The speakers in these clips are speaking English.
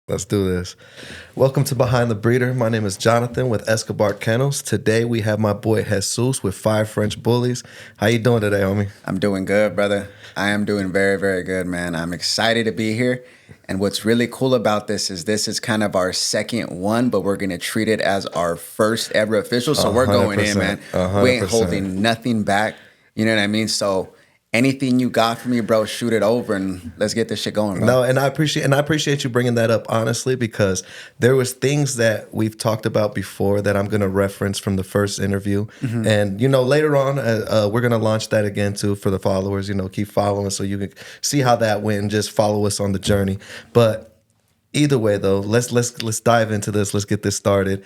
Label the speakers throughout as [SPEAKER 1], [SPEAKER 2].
[SPEAKER 1] Let's do this. Welcome to Behind the Breeder. My name is Jonathan with Escobar Kennels. Today we have my boy Jesus with 5 French Bullies. How you doing today, homie?
[SPEAKER 2] I'm doing good, brother. I am doing very, very good, man. I'm excited to be here. And what's really cool about this is kind of our second one, but we're going to treat it as our first ever official. So we're going in, man.
[SPEAKER 1] 100%.
[SPEAKER 2] We ain't holding nothing back. You know what I mean? So anything you got from me, bro, shoot it over and let's get this shit going, bro.
[SPEAKER 1] No, and I appreciate you bringing that up, honestly, because there was things that we've talked about before that I'm going to reference from the first interview. Mm-hmm. And, later on, we're going to launch that again, too, for the followers. Keep following so you can see how that went and just follow us on the journey. But either way, though, let's dive into this. Let's get this started.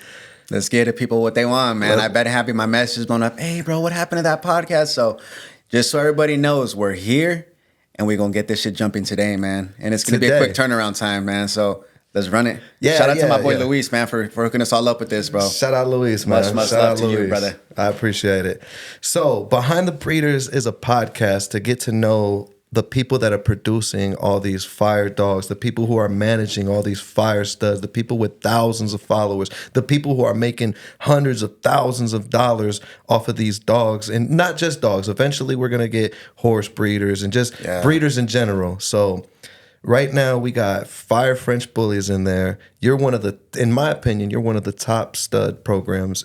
[SPEAKER 2] Let's get the people what they want, man. I better have my messages blown up. Hey, bro, what happened to that podcast? So just so everybody knows, we're here and we're going to get this shit jumping today, man. And it's going to be a quick turnaround time, man. So let's run it.
[SPEAKER 1] Yeah,
[SPEAKER 2] shout out to my boy Luis, man, for hooking us all up with this, bro.
[SPEAKER 1] Shout out Luis, man.
[SPEAKER 2] Much love to you, brother.
[SPEAKER 1] I appreciate it. So Behind the Breeders is a podcast to get to know the people that are producing all these fire dogs, the people who are managing all these fire studs, the people with thousands of followers, the people who are making hundreds of thousands of dollars off of these dogs, and not just dogs. Eventually, we're going to get horse breeders and just breeders in general. So right now, we got 5 French Bullies in there. You're one of the, in my opinion, you're one of the top stud programs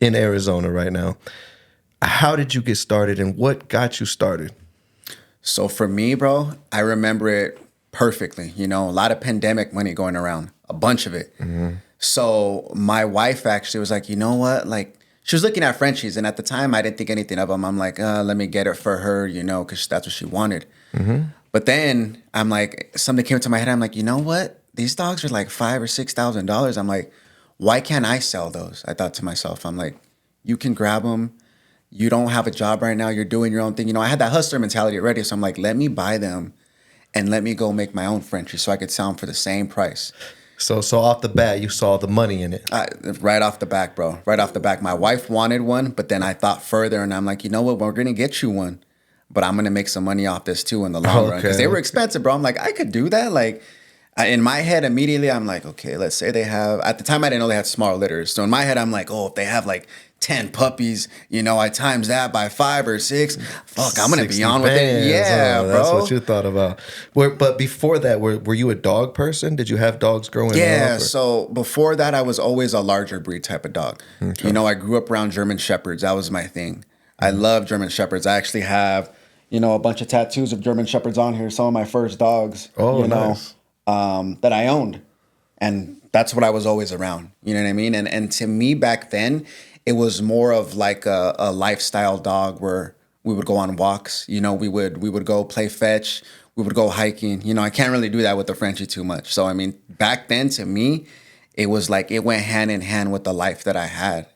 [SPEAKER 1] in Arizona right now. How did you get started and what got you started?
[SPEAKER 2] So for me, bro, I remember it perfectly. A lot of pandemic money going around, a bunch of it. Mm-hmm. So my wife actually was like, you know what? Like, she was looking at Frenchies, and at the time, I didn't think anything of them. I'm like, let me get it for her, because that's what she wanted. Mm-hmm. But then I'm like, something came into my head. I'm like, you know what? These dogs are like $5,000 or $6,000. I'm like, why can't I sell those? I thought to myself, I'm like, you can grab them. You don't have a job right now. You're doing your own thing. I had that hustler mentality already. So I'm like, let me buy them and let me go make my own Frenchies so I could sell them for the same price.
[SPEAKER 1] So off the bat, you saw the money in it.
[SPEAKER 2] Right off the back, bro. Right off the back. My wife wanted one, but then I thought further and I'm like, you know what? We're going to get you one, but I'm going to make some money off this too in the long run. Because they were expensive, bro. I'm like, I could do that. Like, in my head, immediately, I'm like, okay, let's say they have, at the time, I didn't know they had small litters. So in my head, I'm like, if they have like 10 puppies, I times that by 5 or 6. Fuck, I'm going to be on with it. Yeah, bro.
[SPEAKER 1] That's what you thought about. But before that, were you a dog person? Did you have dogs growing up?
[SPEAKER 2] Yeah, so before that, I was always a larger breed type of dog. Okay. I grew up around German Shepherds. That was my thing. I love German Shepherds. I actually have, a bunch of tattoos of German Shepherds on here. Some of my first dogs.
[SPEAKER 1] Oh, nice.
[SPEAKER 2] That I owned. And that's what I was always around. You know what I mean? And to me back then, it was more of like a lifestyle dog where we would go on walks. We would go play fetch. We would go hiking. I can't really do that with the Frenchie too much. So, I mean, back then to me, it was like it went hand in hand with the life that I had,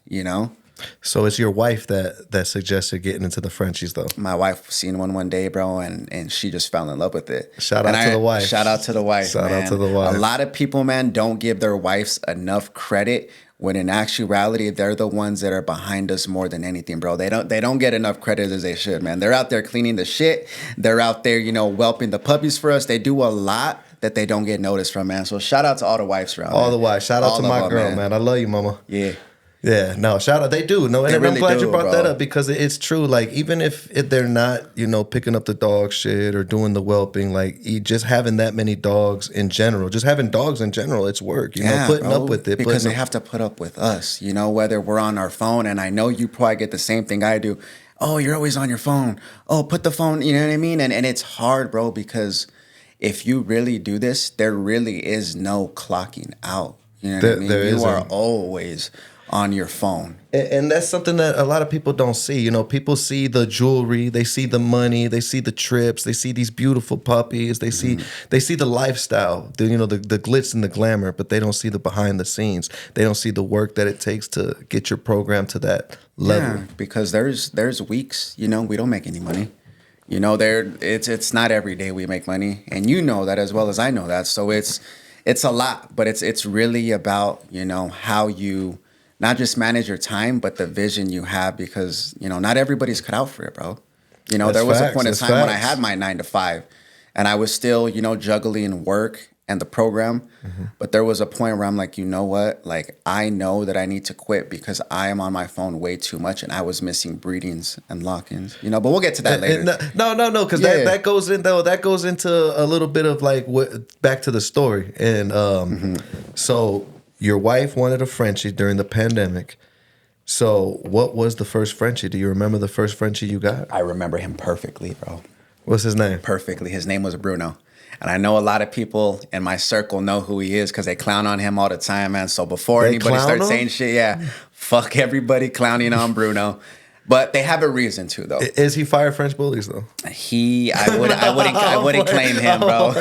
[SPEAKER 1] So it's your wife that suggested getting into the Frenchies, though?
[SPEAKER 2] My wife seen one day, bro, and she just fell in love with it.
[SPEAKER 1] Shout out to the wife.
[SPEAKER 2] Shout out to the wife,
[SPEAKER 1] man. Shout out to the wife.
[SPEAKER 2] A lot of people, man, don't give their wives enough credit when in actuality, they're the ones that are behind us more than anything, bro. They don't get enough credit as they should, man. They're out there cleaning the shit. They're out there, whelping the puppies for us. They do a lot that they don't get noticed from, man. So shout out to all the wives around.
[SPEAKER 1] All the wives. Shout out to my girl, man. I love you, mama.
[SPEAKER 2] Yeah.
[SPEAKER 1] Yeah, no, shout out. They do. No, and
[SPEAKER 2] really
[SPEAKER 1] I'm glad you brought
[SPEAKER 2] bro.
[SPEAKER 1] that up because it's true. Like, even if they're not, picking up the dog shit or doing the whelping, like, just having that many dogs in general, just having dogs in general, it's work, putting
[SPEAKER 2] bro,
[SPEAKER 1] up with it.
[SPEAKER 2] Because they have to put up with us, whether we're on our phone. And I know you probably get the same thing I do. Oh, you're always on your phone. Oh, put the phone, you know what I mean? And it's hard, bro, because if you really do this, there really is no clocking out. You know what I mean? You are always on your phone.
[SPEAKER 1] And that's something that a lot of people don't see. People see the jewelry, they see the money, they see the trips, they see these beautiful puppies, they see the lifestyle, the glitz and the glamour, but they don't see the behind the scenes. They don't see the work that it takes to get your program to that level.
[SPEAKER 2] Yeah, because there's weeks, we don't make any money. It's not every day we make money, and that as well as I know that. So it's a lot, but it's really about, how you not just manage your time, but the vision you have, because, not everybody's cut out for it, bro. There was a point in time when I had my 9 to 5 and I was still, juggling work and the program. But there was a point where I'm like, you know what? Like, I know that I need to quit because I am on my phone way too much, and I was missing breedings and lock-ins. You know, but we'll get to that later.
[SPEAKER 1] No, because that goes in though. That goes into a little bit of like back to the story. And so your wife wanted a Frenchie during the pandemic. So what was the first Frenchie? Do you remember the first Frenchie you got?
[SPEAKER 2] I remember him perfectly, bro.
[SPEAKER 1] What's his name?
[SPEAKER 2] Perfectly. His name was Bruno. And I know a lot of people in my circle know who he is because they clown on him all the time, man. So before anybody starts saying shit, fuck everybody clowning on Bruno. But they have a reason to, though.
[SPEAKER 1] Is he fire French bullies though?
[SPEAKER 2] I wouldn't claim him, bro.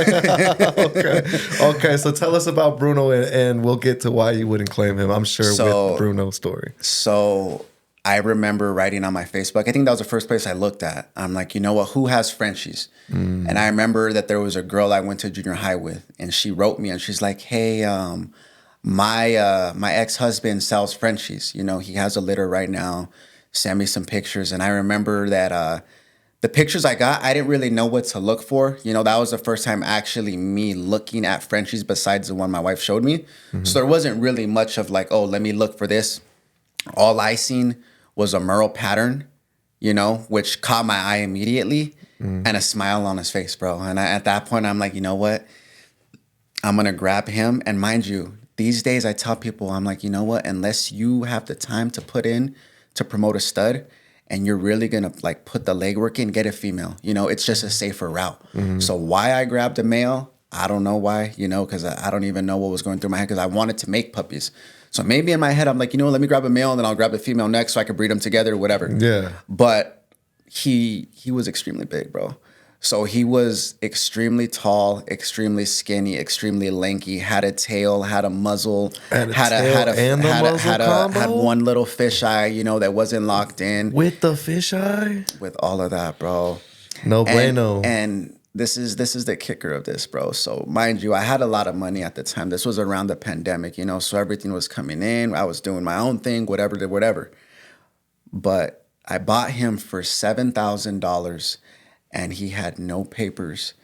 [SPEAKER 1] Okay. So tell us about Bruno, and we'll get to why you wouldn't claim him. I'm sure with Bruno's story.
[SPEAKER 2] So I remember writing on my Facebook. I think that was the first place I looked at. I'm like, you know what? Who has Frenchies? And I remember that there was a girl I went to junior high with, and she wrote me, and she's like, hey, my ex-husband sells Frenchies. You know, he has a litter right now. Send me some pictures. And I remember that the pictures I got, I didn't really know what to look for. You know, that was the first time actually me looking at Frenchies besides the one my wife showed me. So there wasn't really much of like, oh, let me look for this. All I seen was a Merle pattern, you know, which caught my eye immediately, and a smile on his face, bro. And at that point, I'm like, you know what? I'm going to grab him. And mind you, these days I tell people, I'm like, you know what? Unless you have the time to put in to promote a stud and you're really going to like put the legwork in, get a female. You know, it's just a safer route. So why I grabbed a male, I don't know why, you know, because I don't even know what was going through my head because I wanted to make puppies. So maybe in my head, I'm like, you know, let me grab a male and then I'll grab a female next so I can breed them together or whatever.
[SPEAKER 1] Yeah.
[SPEAKER 2] But he was extremely big, bro. So he was extremely tall, extremely skinny, extremely lanky, had a tail, had a muzzle, had one little fisheye, you know, that wasn't locked in.
[SPEAKER 1] With the fisheye?
[SPEAKER 2] With all of that, bro.
[SPEAKER 1] No bueno.
[SPEAKER 2] And this is the kicker of this, bro. So mind you, I had a lot of money at the time. This was around the pandemic, you know, so everything was coming in. I was doing my own thing, whatever. But I bought him for $7,000 and he had no papers.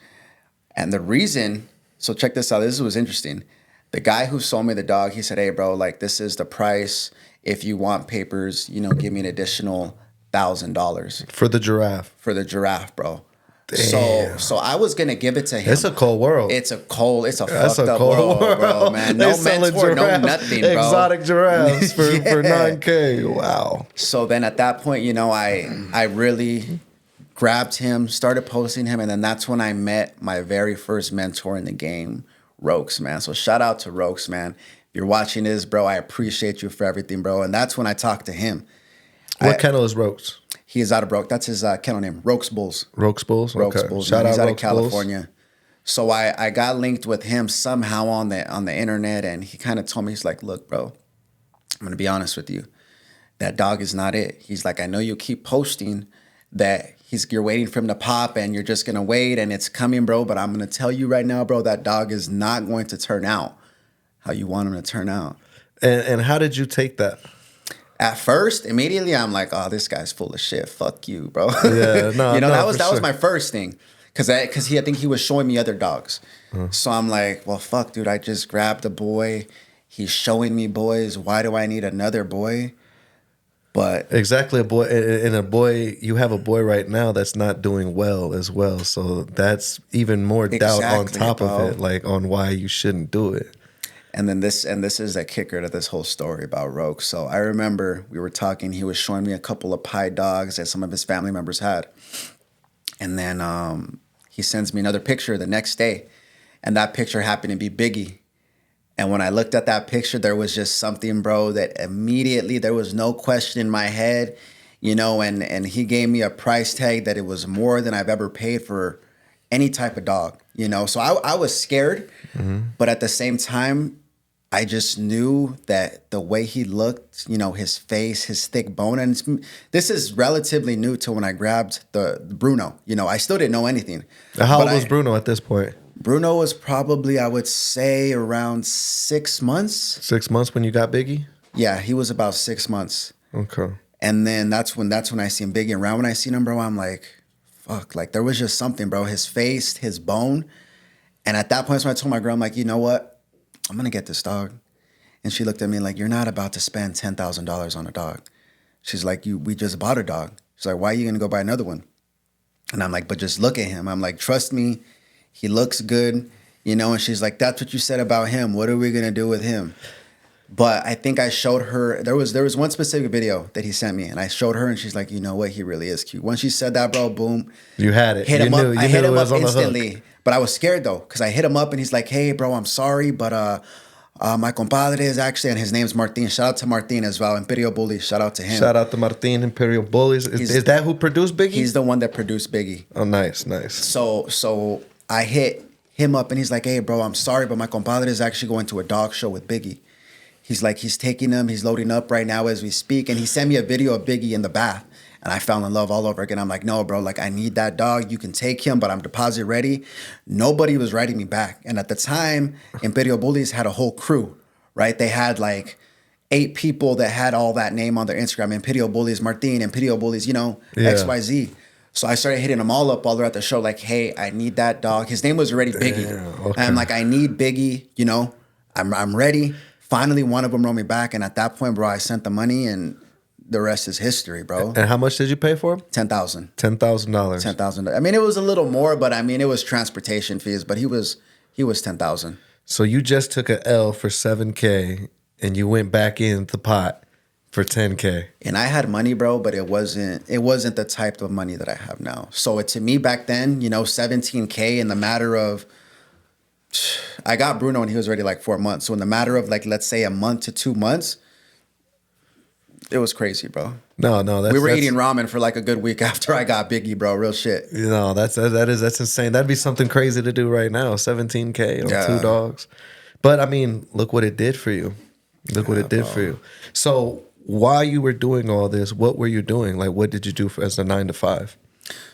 [SPEAKER 2] And the reason, so check this out, this was interesting. The guy who sold me the dog, he said, hey, bro, like this is the price. If you want papers, you know, give me an additional $1,000.
[SPEAKER 1] For the giraffe.
[SPEAKER 2] For the giraffe, bro. Damn. So I was gonna give it to him.
[SPEAKER 1] It's a cold world.
[SPEAKER 2] It's a fucked up world, bro, man. No mentor, no nothing, bro.
[SPEAKER 1] Exotic giraffes for $9K. Wow.
[SPEAKER 2] So then at that point, you know, I really grabbed him, started posting him, and then that's when I met my very first mentor in the game, Rokes, man. So shout out to Rokes, man. If you're watching this, bro, I appreciate you for everything, bro. And that's when I talked to him.
[SPEAKER 1] What kennel is Rokes?
[SPEAKER 2] He is out of Broke. That's his kennel name, Rokes Bulls.
[SPEAKER 1] Rokes Bulls?
[SPEAKER 2] Rokes
[SPEAKER 1] Okay.
[SPEAKER 2] Bulls.
[SPEAKER 1] Shout out
[SPEAKER 2] He's out of
[SPEAKER 1] Rokes
[SPEAKER 2] California.
[SPEAKER 1] Bulls.
[SPEAKER 2] So I got linked with him somehow on the internet, and he kind of told me, he's like, look, bro, I'm going to be honest with you. That dog is not it. He's like, I know you keep posting that you're waiting for him to pop and you're just going to wait and it's coming, bro. But I'm going to tell you right now, bro, that dog is not going to turn out how you want him to turn out.
[SPEAKER 1] And how did you take that?
[SPEAKER 2] At first, immediately, I'm like, oh, this guy's full of shit. Fuck you, bro.
[SPEAKER 1] Yeah, no,
[SPEAKER 2] you know,
[SPEAKER 1] no,
[SPEAKER 2] that was my first thing. Because I think he was showing me other dogs. So I'm like, well, fuck, dude, I just grabbed a boy. He's showing me boys. Why do I need another boy? But
[SPEAKER 1] exactly, a boy, and a boy, you have a boy right now that's not doing well as well. So that's even more doubt on top of it, like on why you shouldn't do it.
[SPEAKER 2] And then this is the kicker to this whole story about Roke. So I remember we were talking, he was showing me a couple of pie dogs that some of his family members had. And then he sends me another picture the next day. And that picture happened to be Biggie. And when I looked at that picture, there was just something, bro, that immediately there was no question in my head, you know, and he gave me a price tag that it was more than I've ever paid for any type of dog, you know. So I was scared, but at the same time, I just knew that the way he looked, you know, his face, his thick bone, and this is relatively new to when I grabbed the Bruno. You know, I still didn't know anything.
[SPEAKER 1] How old was Bruno at this point?
[SPEAKER 2] Bruno was probably, I would say, around 6 months.
[SPEAKER 1] 6 months when you got Biggie?
[SPEAKER 2] Yeah, he was about 6 months.
[SPEAKER 1] Okay.
[SPEAKER 2] And then that's when I seen Biggie. And around when I seen him, bro, I'm like, fuck. Like, there was just something, bro. His face, his bone. And at that point, that's when I told my girl, I'm like, you know what? I'm gonna get this dog. And she looked at me like, you're not about to spend $10,000 on a dog. She's like, we just bought a dog. She's like, why are you gonna go buy another one? And I'm like, but just look at him. I'm like, trust me, he looks good, you know? And she's like, that's what you said about him. What are we gonna do with him? But I think I showed her, there was one specific video that he sent me, and I showed her, and she's like, you know what? He really is cute. Once she said that, bro, boom.
[SPEAKER 1] You had it.
[SPEAKER 2] Hit him up. I hit him up
[SPEAKER 1] instantly.
[SPEAKER 2] instantly. But I was scared, though, because I hit him up, and he's like, hey, bro, I'm sorry, but my compadre is actually, and his name's Martin. Shout out to Martin as well. Imperial Bullies. Shout out to him.
[SPEAKER 1] Shout out to Martin, Imperial Bullies. Is that who produced Biggie?
[SPEAKER 2] He's the one that produced Biggie.
[SPEAKER 1] Oh, nice.
[SPEAKER 2] So I hit him up, and he's like, hey, bro, I'm sorry, but my compadre is actually going to a dog show with Biggie. He's like, he's taking him, he's loading up right now as we speak. And he sent me a video of Biggie in the bath. And I fell in love all over again. I'm like, no, bro, like I need that dog. You can take him, but I'm deposit ready. Nobody was writing me back. And at the time, Imperial Bullies had a whole crew, right? They had like 8 people that had all that name on their Instagram. Imperial Bullies, Martin, Imperial Bullies, you know, XYZ. So I started hitting them all up all throughout the show, like, hey, I need that dog. His name was already Biggie. Okay. And I'm like, I need Biggie, you know, I'm ready. Finally, one of them wrote me back, and at that point, bro, I sent the money, and the rest is history, bro.
[SPEAKER 1] And how much did you pay for him?
[SPEAKER 2] $10,000.
[SPEAKER 1] $10,000.
[SPEAKER 2] $10,000. I mean, it was a little more, but I mean, it was transportation fees. But he was $10,000.
[SPEAKER 1] So you just took a L for $7K, and you went back in the pot for $10K.
[SPEAKER 2] And I had money, bro, but it wasn't the type of money that I have now. So to me back then, you know, $17K in the matter of. I got Bruno when he was already like 4 months. So in the matter of like, let's say a month to 2 months, it was crazy, bro.
[SPEAKER 1] No,
[SPEAKER 2] we were eating ramen for like a good week after I got Biggie, bro. Real shit.
[SPEAKER 1] You know, that's insane. That'd be something crazy to do right now. $17K on 2 dogs. But I mean, look what it did for you. Look what it did for you. So while you were doing all this, what were you doing? Like, what did you do as a 9 to 5?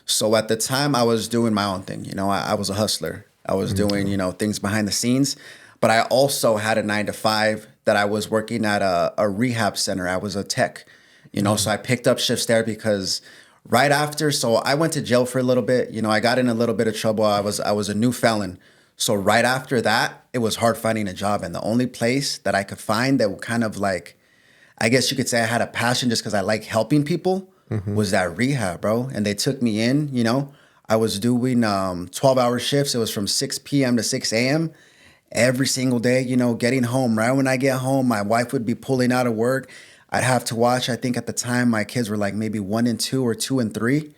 [SPEAKER 2] So at the time, I was doing my own thing. You know, I was a hustler. I was doing, you know, things behind the scenes. But I also had a 9 to 5 that I was working at a rehab center. I was a tech, you know, so I picked up shifts there because right after, so I went to jail for a little bit. You know, I got in a little bit of trouble. I was a new felon. So right after that, it was hard finding a job. And the only place that I could find that would kind of like, I guess you could say I had a passion just because I like helping people was that rehab, bro. And they took me in, you know. I was doing 12-hour shifts. It was from 6 p.m. to 6 a.m. every single day, you know, getting home. Right when I get home, my wife would be pulling out of work. I'd have to watch. I think at the time, my kids were like maybe 1 and 2 or 2 and 3.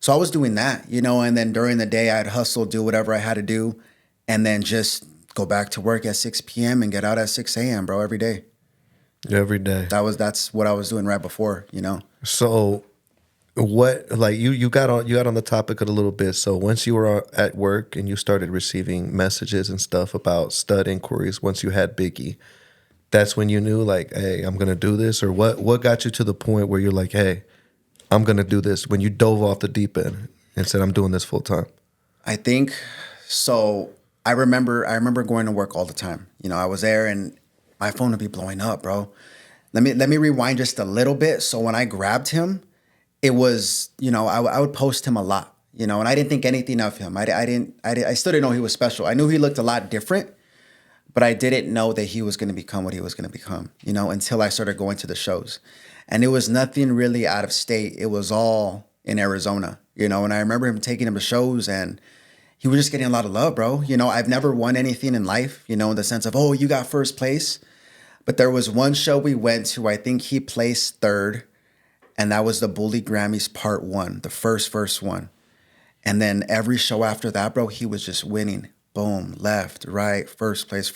[SPEAKER 2] So I was doing that, you know, and then during the day, I'd hustle, do whatever I had to do, and then just go back to work at 6 p.m. and get out at 6 a.m., bro, every day.
[SPEAKER 1] Every day.
[SPEAKER 2] That's what I was doing right before, you know.
[SPEAKER 1] So what, like you got on the topic a little bit. So once you were at work and you started receiving messages and stuff about stud inquiries, once you had Biggie, that's when you knew like, hey, I'm gonna do this? Or what got you to the point where you're like, hey, I'm gonna do this, when you dove off the deep end and said, I'm doing this full time?
[SPEAKER 2] I think so. I remember going to work all the time. You know, I was there and my phone would be blowing up, bro. Let me rewind just a little bit. So when I grabbed him, it was, you know, I would post him a lot, you know, and I didn't think anything of him. I still didn't know he was special. I knew he looked a lot different, but I didn't know that he was going to become what he was going to become, you know, until I started going to the shows. And it was nothing really out of state. It was all in Arizona, you know, and I remember him taking him to shows and he was just getting a lot of love, bro. You know, I've never won anything in life, you know, in the sense of, oh, you got first place. But there was one show we went to, I think he placed 3rd. And that was the Bully Grammys Part 1, the first one. And then every show after that, bro, he was just winning. Boom, left, right, first place,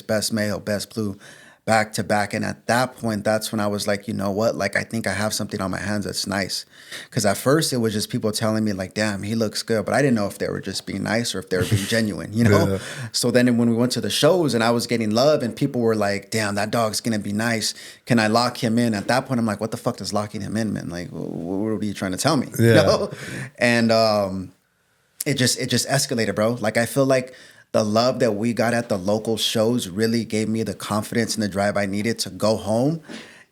[SPEAKER 2] best male, best blue, back to back. And at that point, that's when I was like, you know what? Like, I think I have something on my hands that's nice. Because at first, it was just people telling me like, damn, he looks good. But I didn't know if they were just being nice or if they were being genuine, you know? Yeah. So then when we went to the shows and I was getting love and people were like, damn, that dog's going to be nice. Can I lock him in? At that point, I'm like, what the fuck does locking him in mean? Like, what are you trying to tell me? Yeah. You know? And it just escalated, bro. Like, I feel like the love that we got at the local shows really gave me the confidence and the drive I needed to go home,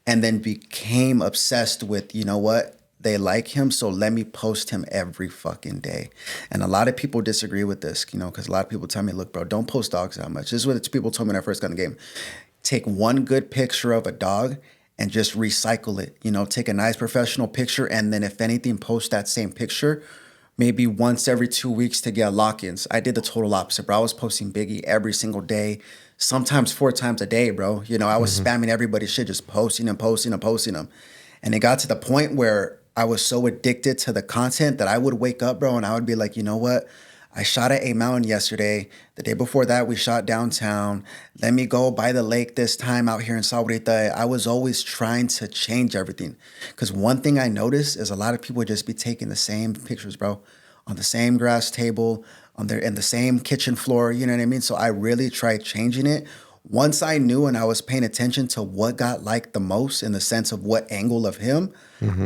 [SPEAKER 2] and then became obsessed with, you know what? They like him, so let me post him every fucking day. And a lot of people disagree with this, you know, because a lot of people tell me, look, bro, don't post dogs that much. This is what people told me when I first got in the game. Take one good picture of a dog and just recycle it. You know, take a nice professional picture, and then if anything, post that same picture maybe once every 2 weeks to get lock-ins. I did the total opposite, bro. I was posting Biggie every single day, sometimes 4 times a day, bro. You know, I was spamming everybody's shit, just posting and posting and posting them. And it got to the point where I was so addicted to the content that I would wake up, bro, and I would be like, you know what? I shot at A Mountain yesterday. The day before that, we shot downtown. Let me go by the lake this time out here in Saurita. I was always trying to change everything. Because one thing I noticed is a lot of people would just be taking the same pictures, bro, on the same grass table, in the same kitchen floor, you know what I mean? So I really tried changing it. Once I knew and I was paying attention to what got liked the most in the sense of what angle of him,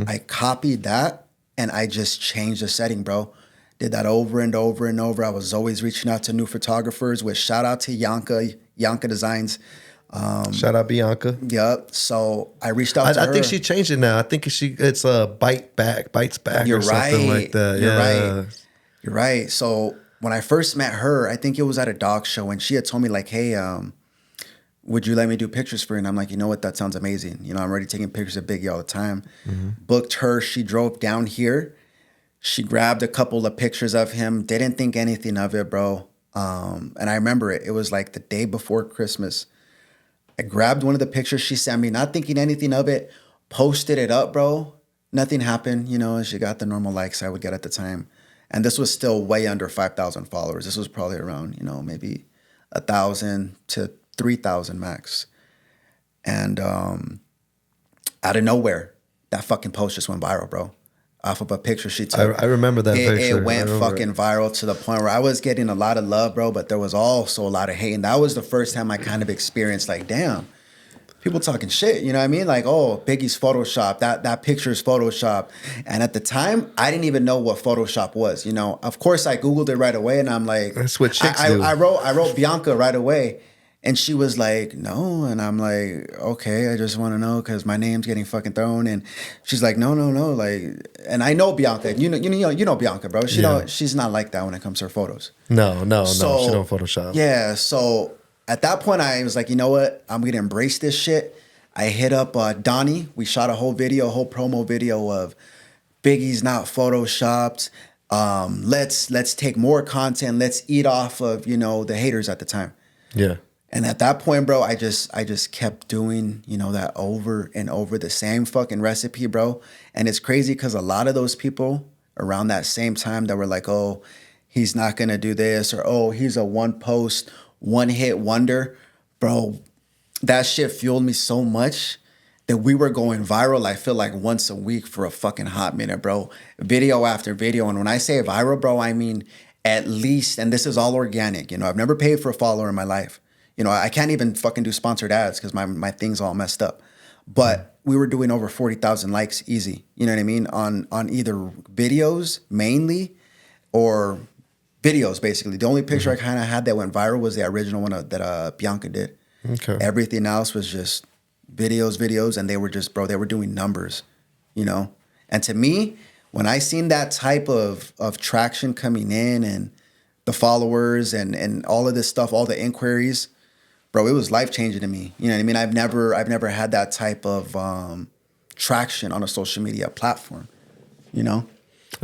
[SPEAKER 2] I copied that and I just changed the setting, bro. Did that over and over and over. I was always reaching out to new photographers with shout out to Yanka Designs.
[SPEAKER 1] Shout out Bianca.
[SPEAKER 2] Yep. So I reached out to her.
[SPEAKER 1] I think she changed it now. I think it's a bites back
[SPEAKER 2] You're
[SPEAKER 1] or something like that.
[SPEAKER 2] You're
[SPEAKER 1] yeah.
[SPEAKER 2] right. You're right. So when I first met her, I think it was at a dog show, and she had told me like, hey, would you let me do pictures for you? And I'm like, you know what? That sounds amazing. You know, I'm already taking pictures of Biggie all the time. Booked her. She drove down here. She grabbed a couple of pictures of him. Didn't think anything of it, bro. And I remember it. It was like the day before Christmas. I grabbed one of the pictures she sent me, not thinking anything of it. Posted it up, bro. Nothing happened. You know, she got the normal likes I would get at the time. And this was still way under 5,000 followers. This was probably around, you know, maybe 1,000 to 3,000 max. And out of nowhere, that fucking post just went viral, bro. Off of a picture she took.
[SPEAKER 1] I remember that picture.
[SPEAKER 2] It went fucking viral to the point where I was getting a lot of love, bro, but there was also a lot of hate. And that was the first time I kind of experienced like, damn, people talking shit. You know what I mean? Like, oh, Biggie's Photoshop. That picture's Photoshop. And at the time, I didn't even know what Photoshop was. You know, of course, I Googled it right away, and I'm like,
[SPEAKER 1] that's what chicks do.
[SPEAKER 2] I wrote Bianca right away. And she was like, no. And I'm like, okay, I just want to know because my name's getting fucking thrown. And she's like, no. Like, and I know Bianca. You know Bianca, bro. She's not like that when it comes to her photos.
[SPEAKER 1] No. She don't Photoshop.
[SPEAKER 2] Yeah. So at that point, I was like, you know what? I'm going to embrace this shit. I hit up Donnie. We shot a whole promo video of Biggie's not Photoshopped. Let's take more content. Let's eat off of, you know, the haters at the time.
[SPEAKER 1] Yeah.
[SPEAKER 2] And at that point, bro, I just kept doing, you know, that over and over, the same fucking recipe, bro. And it's crazy because a lot of those people around that same time that were like, oh, he's not going to do this, or, oh, he's a one post, one hit wonder. Bro, that shit fueled me so much that we were going viral, I feel like once a week for a fucking hot minute, bro. Video after video. And when I say viral, bro, I mean at least, and this is all organic, you know, I've never paid for a follower in my life. You know, I can't even fucking do sponsored ads because my thing's all messed up. But we were doing over 40,000 likes easy. You know what I mean? On either videos mainly or videos basically. The only picture I kind of had that went viral was the original one that Bianca did.
[SPEAKER 1] Okay.
[SPEAKER 2] Everything else was just videos, and they were just, bro, they were doing numbers, you know? And to me, when I seen that type of traction coming in and the followers and all of this stuff, all the inquiries, bro, it was life-changing to me. You know what I mean? I've never had that type of traction on a social media platform, you know?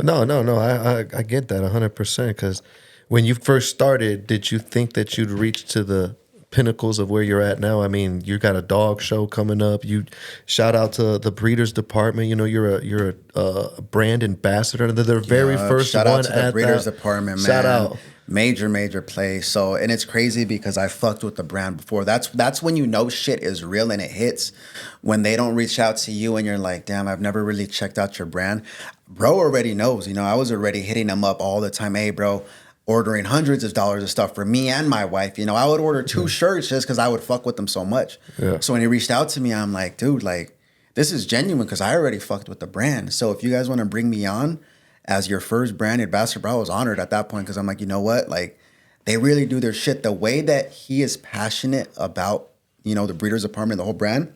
[SPEAKER 1] No. I get that 100% because when you first started, did you think that you'd reach to the pinnacles of where you're at now? I mean, you got a dog show coming up. You shout out to the breeders department. You know, you're a brand ambassador. They're their very first
[SPEAKER 2] shout
[SPEAKER 1] one
[SPEAKER 2] out to the breeders department, man.
[SPEAKER 1] Shout out.
[SPEAKER 2] Major play. So, and it's crazy because I fucked with the brand before. That's when you know shit is real and it hits. When they don't reach out to you and you're like, damn, I've never really checked out your brand. Bro already knows, you know, I was already hitting them up all the time. Hey, bro, ordering hundreds of dollars of stuff for me and my wife. You know, I would order 2 shirts just because I would fuck with them so much. Yeah. So when he reached out to me, I'm like, dude, like, this is genuine because I already fucked with the brand. So if you guys want to bring me on as your first brand ambassador, bro, I was honored at that point because I'm like, you know what? Like, they really do their shit. The way that he is passionate about, you know, the breeders department, the whole brand,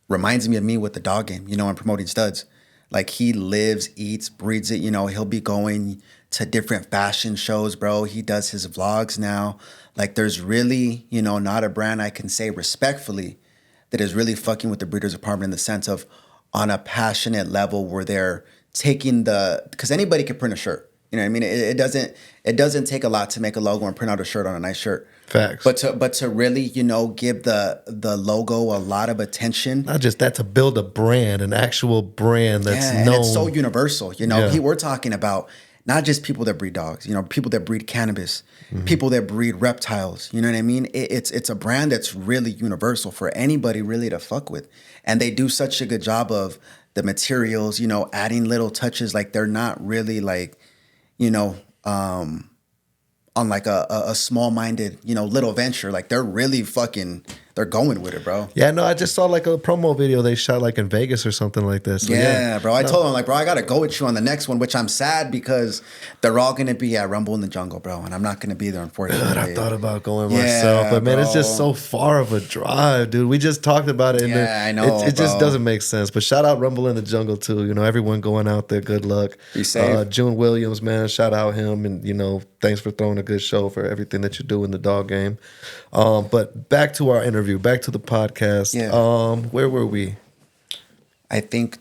[SPEAKER 2] reminds me of me with the dog game, you know, I'm promoting studs. Like he lives, eats, breathes it. You know, he'll be going to different fashion shows, bro. He does his vlogs now. Like there's really, you know, not a brand I can say respectfully that is really fucking with the breeders department in the sense of on a passionate level where they're taking because anybody can print a shirt. You know what I mean? It doesn't take a lot to make a logo and print out a shirt on a nice shirt.
[SPEAKER 1] Facts.
[SPEAKER 2] But to really, you know, give the logo a lot of attention.
[SPEAKER 1] Not just that, to build a brand, an actual brand that's
[SPEAKER 2] and
[SPEAKER 1] known.
[SPEAKER 2] it's so universal. You know,
[SPEAKER 1] Yeah.
[SPEAKER 2] we're talking about not just people that breed dogs, you know, people that breed cannabis, people that breed reptiles. You know what I mean? It's a brand that's really universal for anybody really to fuck with. And they do such a good job of the materials, you know, adding little touches. Like they're not really like, you know, on like a small-minded, you know, little venture. Like they're really fucking, they're going with it, bro.
[SPEAKER 1] Yeah, no, I just saw like a promo video they shot like in Vegas or something like this. So
[SPEAKER 2] Yeah, bro. I told him, like, bro, I got to go with you on the next one, which I'm sad because they're all going to be at Rumble in the Jungle, bro. And I'm not going to be there, unfortunately.
[SPEAKER 1] God, I thought about going myself, but man, it's just so far of a drive, dude. We just talked about it. And
[SPEAKER 2] I know,
[SPEAKER 1] it just
[SPEAKER 2] bro.
[SPEAKER 1] doesn't make sense. But shout out Rumble in the Jungle too. You know, everyone going out there, good luck.
[SPEAKER 2] Be safe.
[SPEAKER 1] June Williams, man, shout out him. And, you know, thanks for throwing a good show for everything that you do in the dog game. But back to our interview, back to the podcast.
[SPEAKER 2] Yeah.
[SPEAKER 1] Where were we?
[SPEAKER 2] I think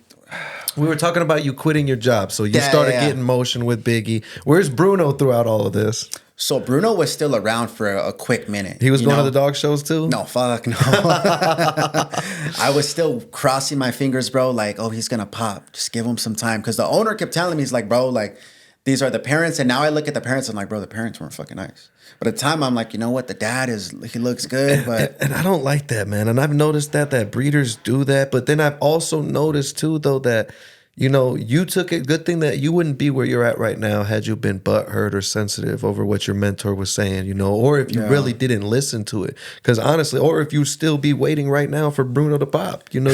[SPEAKER 1] We were talking about you quitting your job. So you started getting motion with Biggie. Where's Bruno throughout all of this?
[SPEAKER 2] so. Bruno was still around for a quick minute.
[SPEAKER 1] He was
[SPEAKER 2] you
[SPEAKER 1] going
[SPEAKER 2] know?
[SPEAKER 1] to the dog shows too?
[SPEAKER 2] No, fuck no. I was still crossing my fingers, bro. Like, oh, he's gonna pop. Just give him some time. Because the owner kept telling me, he's like, bro, like, these are the parents. And now I look at the parents, I'm like, bro, the parents weren't fucking nice. But at the time, I'm like, you know what? The dad he looks good, but
[SPEAKER 1] And I don't like that, man. And I've noticed that breeders do that. But then I've also noticed too, though, that, you know, you took it. Good thing that you wouldn't be where you're at right now had you been butthurt or sensitive over what your mentor was saying, you know, or if you really didn't listen to it. Because honestly, or if you still be waiting right now for Bruno to pop, you know,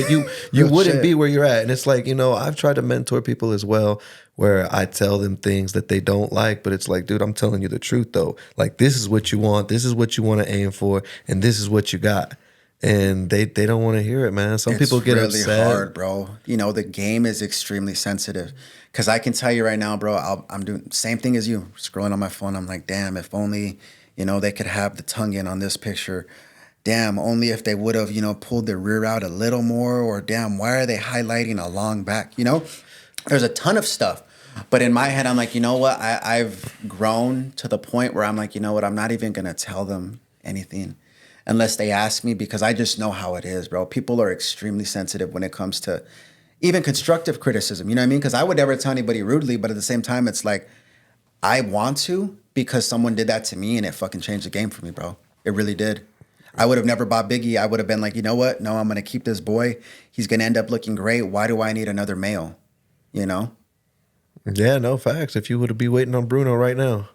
[SPEAKER 1] you wouldn't be where you're at. And it's like, you know, I've tried to mentor people as well, where I tell them things that they don't like, but it's like, dude, I'm telling you the truth though. Like, this is what you want, this is what you want to aim for, and this is what you got. And they don't want to hear it, man. Some people get
[SPEAKER 2] really
[SPEAKER 1] upset.
[SPEAKER 2] hard, bro. You know, the game is extremely sensitive. Because I can tell you right now, bro, I'm doing the same thing as you. Scrolling on my phone, I'm like, damn, if only, you know, they could have the tongue in on this picture. Damn, only if they would have, you know, pulled their rear out a little more. Or damn, why are they highlighting a long back? You know, there's a ton of stuff. But in my head, I'm like, you know what? I've grown to the point where I'm like, you know what? I'm not even going to tell them anything unless they ask me, because I just know how it is, bro. People are extremely sensitive when it comes to even constructive criticism. You know what I mean? Because I would never tell anybody rudely, but at the same time, it's like I want to because someone did that to me and it fucking changed the game for me, bro. It really did. I would have never bought Biggie. I would have been like, you know what? No, I'm going to keep this boy. He's going to end up looking great. Why do I need another male? You know?
[SPEAKER 1] Yeah, no facts. If you would be waiting on Bruno right now,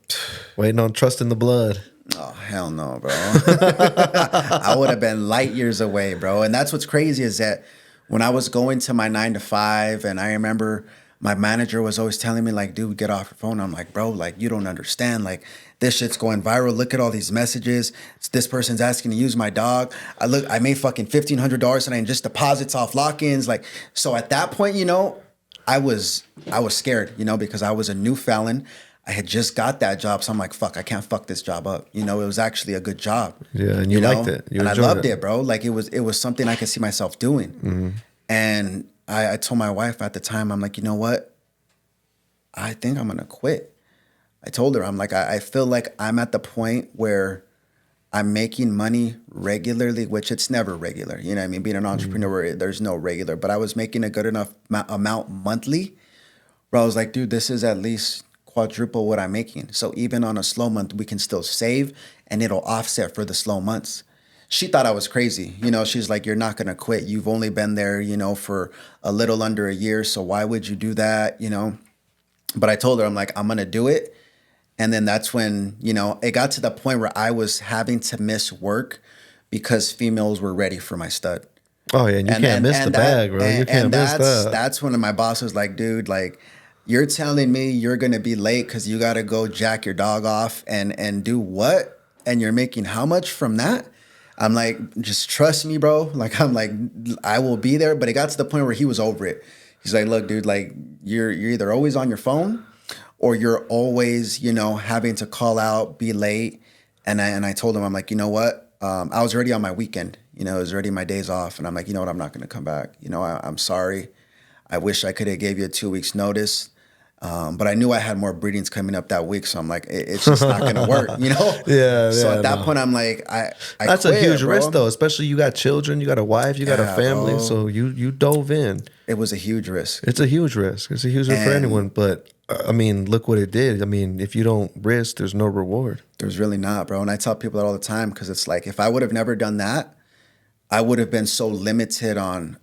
[SPEAKER 1] waiting on trusting the blood.
[SPEAKER 2] Oh, hell no, bro. I would have been light years away, bro. And that's what's crazy is that when I was going to my 9 to 5, and I remember my manager was always telling me, like, dude, get off your phone. I'm like, bro, like, you don't understand. Like, this shit's going viral. Look at all these messages. This person's asking to use my dog. I made fucking $1,500 and I just deposits off lock-ins. Like, so at that point, you know, I was scared, you know, because I was a new felon. I had just got that job. So I'm like, fuck, I can't fuck this job up. You know, it was actually a good job.
[SPEAKER 1] Yeah, and you liked it. You
[SPEAKER 2] and I
[SPEAKER 1] enjoyed
[SPEAKER 2] loved it, bro. Like it was something I could see myself doing.
[SPEAKER 1] Mm-hmm.
[SPEAKER 2] And I told my wife at the time, I'm like, you know what? I think I'm going to quit. I told her, I'm like, I feel like I'm at the point where I'm making money regularly, which it's never regular. You know what I mean? Being an entrepreneur, there's no regular. But I was making a good enough amount monthly where I was like, dude, this is at least quadruple what I'm making. So even on a slow month, we can still save and it'll offset for the slow months. She thought I was crazy. You know, she's like, you're not going to quit. You've only been there, you know, for a little under a year. So why would you do that? You know, but I told her, I'm like, I'm going to do it. And then that's when, you know, it got to the point where I was having to miss work because females were ready for my stud.
[SPEAKER 1] Oh, yeah. And you can't miss the bag, bro. You can't miss that.
[SPEAKER 2] That's when my boss was like, dude, like, you're telling me you're going to be late because you got to go jack your dog off and do what? And you're making how much from that? I'm like, just trust me, bro. Like, I'm like, I will be there. But it got to the point where he was over it. He's like, look, dude, like you're either always on your phone or you're always, having to call out, be late. And I told him, I'm like, you know what? I was already on my weekend, it was already my days off. And I'm like, you know what? I'm not going to come back. I'm sorry. I wish I could have gave you a 2 weeks notice. But I knew I had more breedings coming up that week. So I'm like, it's just not going to work,
[SPEAKER 1] Yeah.
[SPEAKER 2] So at that point, I'm like, I
[SPEAKER 1] That's
[SPEAKER 2] quit,
[SPEAKER 1] a huge
[SPEAKER 2] bro.
[SPEAKER 1] risk though, especially you got children, you got a wife, you got a family.
[SPEAKER 2] Bro.
[SPEAKER 1] So you dove in.
[SPEAKER 2] It was a huge risk.
[SPEAKER 1] It's a huge risk. It's a huge risk for anyone. But I mean, look what it did. I mean, if you don't risk, there's no reward.
[SPEAKER 2] There's really not, bro. And I tell people that all the time because it's like, if I would have never done that, I would have been so limited on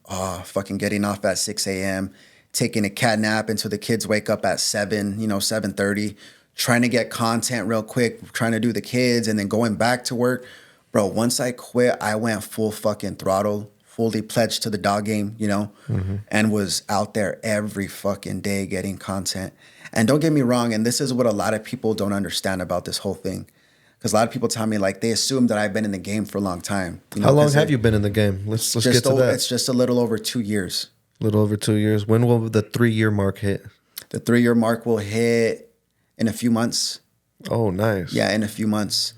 [SPEAKER 2] fucking getting off at 6 a.m., taking a cat nap until the kids wake up at 7:30, trying to get content real quick, trying to do the kids, and then going back to work. Bro, once I quit, I went full fucking throttle, fully pledged to the dog game, and was out there every fucking day getting content. And don't get me wrong, and this is what a lot of people don't understand about this whole thing. Because a lot of people tell me, like, they assume that I've been in the game for a long time.
[SPEAKER 1] How long have you been in the game? Let's get to that.
[SPEAKER 2] It's just a little over 2 years.
[SPEAKER 1] A little over 2 years. When will the 3-year mark hit?
[SPEAKER 2] The 3-year mark will hit in a few months.
[SPEAKER 1] Oh, nice.
[SPEAKER 2] Yeah, in a few months.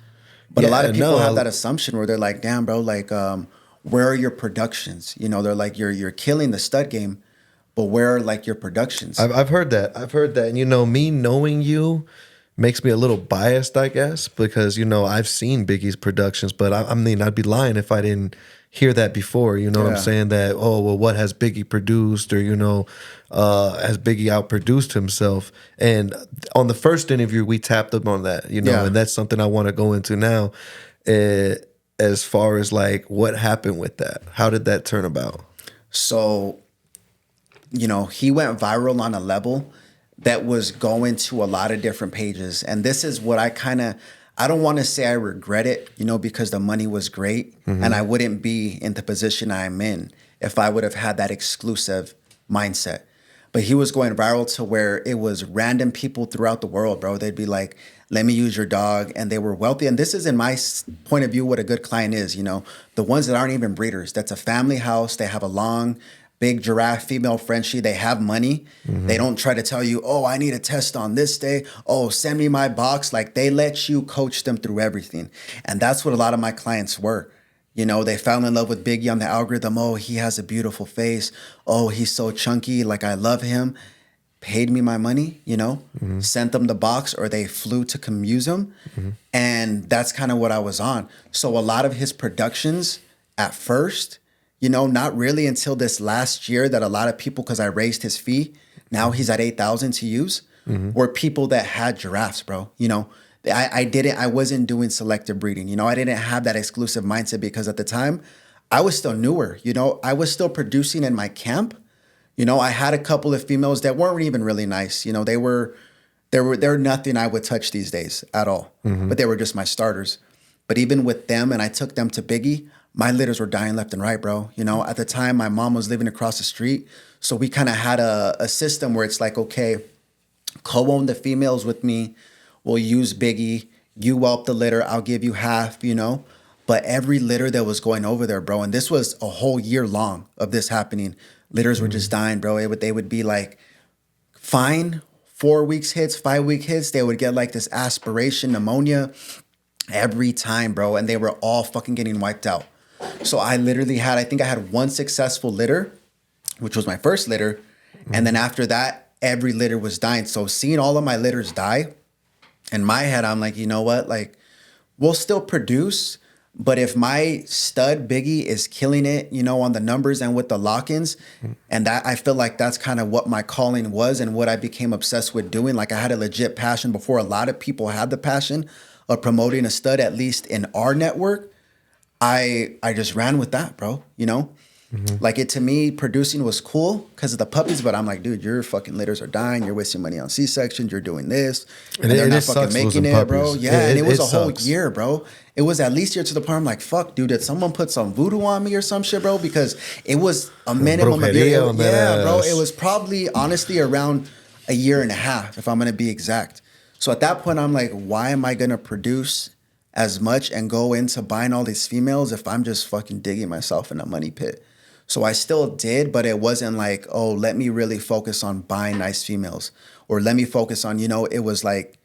[SPEAKER 2] But a lot of people have that assumption where they're like, damn, bro, like, where are your productions? They're like, you're killing the stud game, but where are, like, your productions?
[SPEAKER 1] I've heard that. And, me knowing you makes me a little biased, I guess, because, I've seen Biggie's productions, but I mean, I'd be lying if I didn't hear that before. You know what I'm saying? That, what has Biggie produced? Or, has Biggie outproduced himself? And on the first interview, we tapped up on that, and that's something I want to go into now. As far as like what happened with that, how did that turn about?
[SPEAKER 2] So, he went viral on a level that was going to a lot of different pages. And this is what I don't want to say I regret it, because the money was great and I wouldn't be in the position I'm in if I would have had that exclusive mindset. But he was going viral to where it was random people throughout the world, bro. They'd be like, let me use your dog. And they were wealthy. And this is, in my point of view, what a good client is, the ones that aren't even breeders. That's a family house. They have a long, big giraffe female Frenchie. They have money. They don't try to tell you, oh, I need a test on this day. Oh, send me my box. Like, they let you coach them through everything. And that's what a lot of my clients were. They fell in love with Biggie on the algorithm. Oh, he has a beautiful face. Oh, he's so chunky. Like, I love him. Paid me my money, sent them the box, or they flew to come use him. And that's kind of what I was on. So a lot of his productions at first, not really until this last year that a lot of people, because I raised his fee, now he's at 8,000 to use, were people that had giraffes, bro. I wasn't doing selective breeding. I didn't have that exclusive mindset because at the time I was still newer. I was still producing in my camp. I had a couple of females that weren't even really nice. They're nothing I would touch these days at all, but they were just my starters. But even with them, and I took them to Biggie, my litters were dying left and right, bro. At the time, my mom was living across the street. So we kind of had a system where it's like, okay, co-own the females with me. We'll use Biggie. You whelp the litter. I'll give you half, But every litter that was going over there, bro, and this was a whole year long of this happening, litters were just dying, bro. They would be like, fine, 4 weeks hits, 5 week hits. They would get like this aspiration pneumonia every time, bro. And they were all fucking getting wiped out. So I literally I think I had one successful litter, which was my first litter. And then after that, every litter was dying. So seeing all of my litters die, in my head, I'm like, you know what? Like, we'll still produce, but if my stud Biggie is killing it, on the numbers and with the lock-ins, and that, I feel like that's kind of what my calling was and what I became obsessed with doing. Like, I had a legit passion before a lot of people had the passion of promoting a stud, at least in our network. I just ran with that, bro, Like, to me, producing was cool because of the puppies, but I'm like, dude, your fucking litters are dying. You're wasting money on C-sections. You're doing this. And they're not fucking making it, bro. Yeah, and it was a whole year, bro. It was at least year to the point I'm like, fuck, dude, did someone put some voodoo on me or some shit, bro? Because it was a minimum of year. Yeah, bro. It was probably, honestly, around a year and a half, if I'm going to be exact. So at that point, I'm like, why am I going to produce as much and go into buying all these females if I'm just fucking digging myself in a money pit? So I still did, but it wasn't like, oh, let me really focus on buying nice females, or let me focus on, it was like,